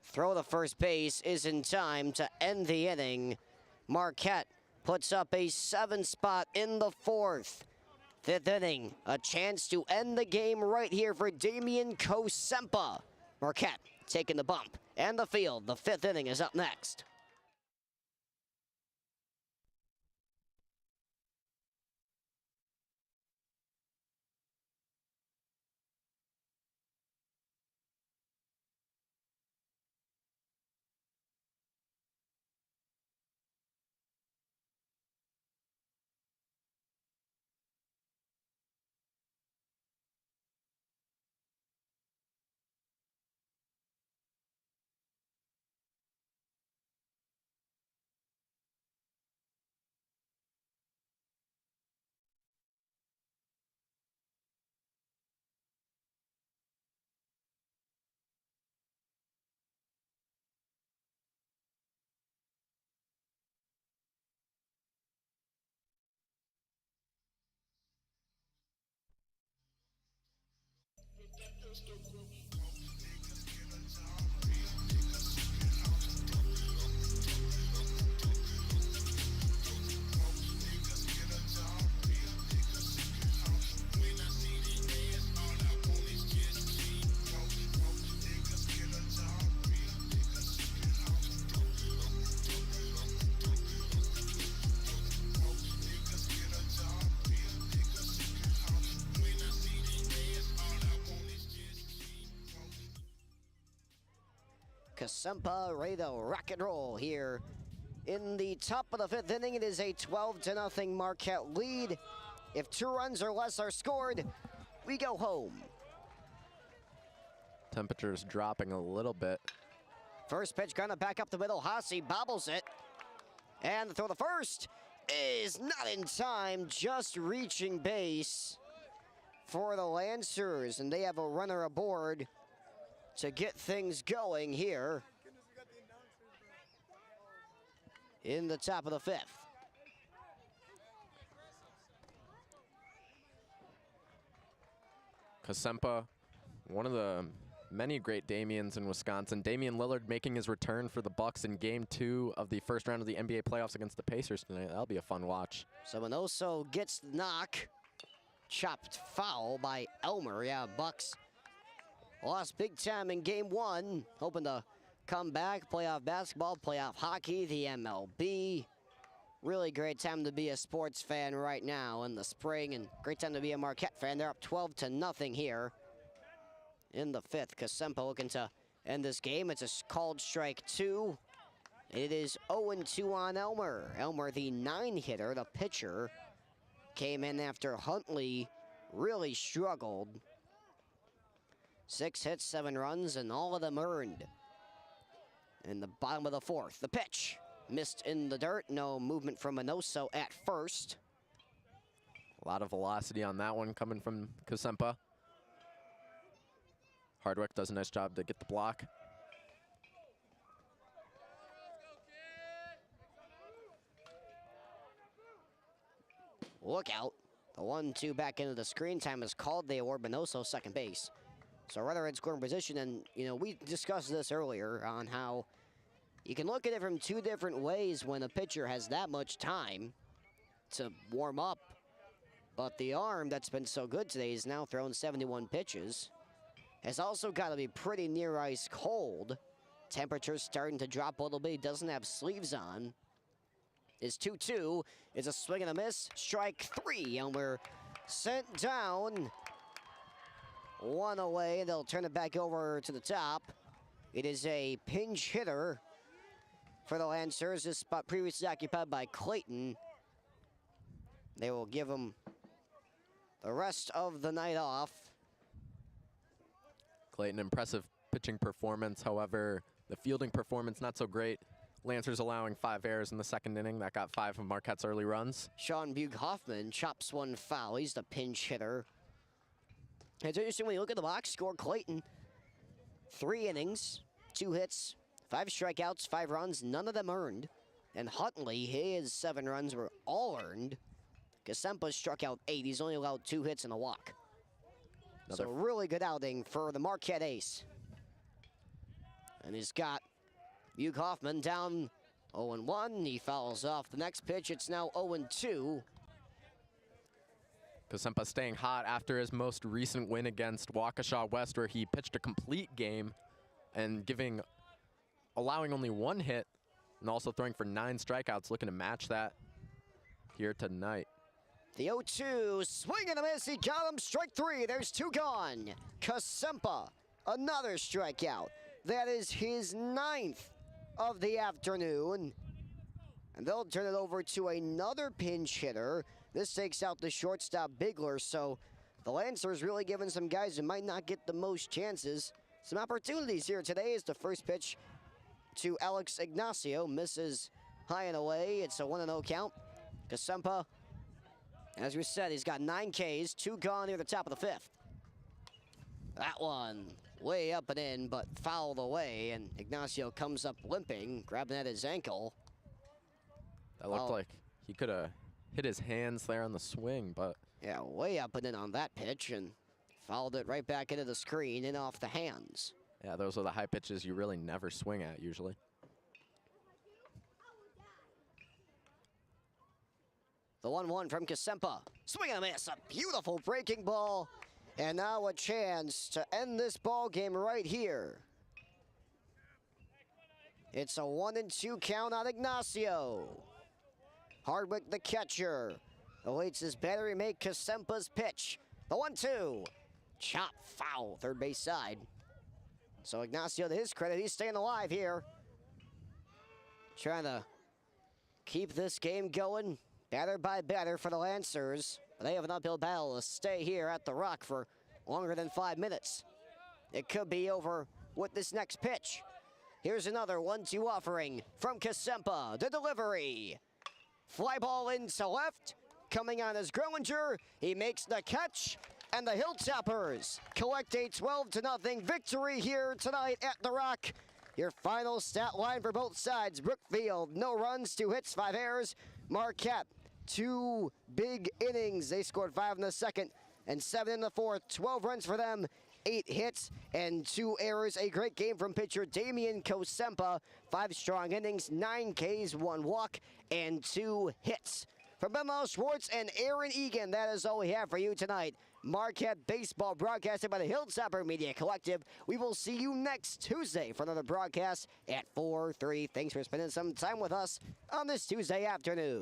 throw to first base is in time to end the inning. Marquette puts up a 7 spot in the 4th. 5th inning, a chance to end the game right here for Damian Kosempa. Marquette taking the bump and the field. The 5th inning is up next. Kosempa ready to rock and roll here in the top of the 5th inning. It is a 12-0 Marquette lead. If 2 runs or less are scored, we go home. Temperatures dropping a little bit. First pitch gonna back up the middle. Haase bobbles it. And the throw to first is not in time, just reaching base for the Lancers, and they have a runner aboard to get things going here in the top of the 5th. Kasempa, one of the many great Damians in Wisconsin. Damian Lillard making his return for the Bucks in Game 2 of the first round of the NBA playoffs against the Pacers tonight. That'll be a fun watch. So Minoso gets the knock. Chopped foul by Elmer. Yeah, Bucks lost big time in Game 1. Hoping to come back, playoff basketball, playoff hockey, the MLB. Really great time to be a sports fan right now in the spring, and great time to be a Marquette fan. They're up 12-0 here in the 5th. Kasempa looking to end this game. It's a called strike 2. It is 0-2 on Elmer. Elmer, the 9-hitter, the pitcher, came in after Huntley really struggled. 6 hits, 7 runs, and all of them earned. In the bottom of the 4th, the pitch. Missed in the dirt, no movement from Minoso at first. A lot of velocity on that one coming from Kasempa. Hardwick does a nice job to get the block. Look out. The 1-2 back into the screen time is called. They award Minoso second base. So runner in scoring position, and we discussed this earlier on how you can look at it from 2 different ways when a pitcher has that much time to warm up. But the arm that's been so good today is now thrown 71 pitches. Has also got to be pretty near ice cold. Temperature's starting to drop a little bit. He doesn't have sleeves on. Is 2-2. It's a swing and a miss. Strike 3, and we're sent down. 1 away, and they'll turn it back over to the top. It is a pinch hitter for the Lancers. This spot previously occupied by Clayton. They will give him the rest of the night off. Clayton, impressive pitching performance. However, the fielding performance not so great. Lancers allowing 5 errors in the 2nd inning. That got 5 of Marquette's early runs. Sean Bug-Hoffman chops one foul. He's the pinch hitter. It's interesting when you look at the box score. Clayton, 3 innings, 2 hits, 5 strikeouts, 5 runs, none of them earned. And Huntley, his 7 runs were all earned. Kasempa struck out 8. He's only allowed 2 hits and a walk. So really good outing for the Marquette ace. And he's got Bug-Hoffman down 0-1. He fouls off the next pitch. It's now 0-2. Kasempa staying hot after his most recent win against Waukesha West, where he pitched a complete game and allowing only 1 hit and also throwing for 9 strikeouts, looking to match that here tonight. The 0-2, swing and a miss. He got him. Strike 3. There's 2 gone. Kasempa, another strikeout. That is his 9th of the afternoon. And they'll turn it over to another pinch hitter. This takes out the shortstop Bigler, so the Lancers really giving some guys who might not get the most chances some opportunities here today. Is the first pitch to Alex Ignacio. Misses high and away. It's a 1-0 count. Kasempa, as we said, he's got 9 Ks, 2 gone near the top of the 5th. That one way up and in, but fouled away, and Ignacio comes up limping, grabbing at his ankle. That looked like he could have hit his hands there on the swing, but... Yeah, way up and in on that pitch, and fouled it right back into the screen and off the hands. Yeah, those are the high pitches you really never swing at, usually. The 1-1 from Kasempa. Swing and a miss, a beautiful breaking ball. And now a chance to end this ball game right here. It's a 1-2 count on Ignacio. Hardwick, the catcher, awaits his battery mate Kasempa's pitch. The 1-2. Chop foul, third base side. So Ignacio, to his credit, he's staying alive here. Trying to keep this game going, batter by batter for the Lancers. They have an uphill battle to stay here at the Rock for longer than 5 minutes. It could be over with this next pitch. Here's another 1-2 offering from Kasempa. The delivery. Fly ball into left. Coming on is Groninger. He makes the catch. And the Hilltoppers collect a 12-0 victory here tonight at the Rock. Your final stat line for both sides: Brookfield, no runs, 2 hits, 5 errors. Marquette, 2 big innings. They scored 5 in the second and 7 in the fourth. 12 runs for them, 8 hits and 2 errors. A great game from pitcher Damian Kosempa. 5 strong innings, 9 Ks, 1 walk, and 2 hits. From Lyles-Schwarz and Aaron Egan, that is all we have for you tonight. Marquette Baseball broadcasted by the Hilltopper Media Collective. We will see you next Tuesday for another broadcast at 4:30. Thanks for spending some time with us on this Tuesday afternoon.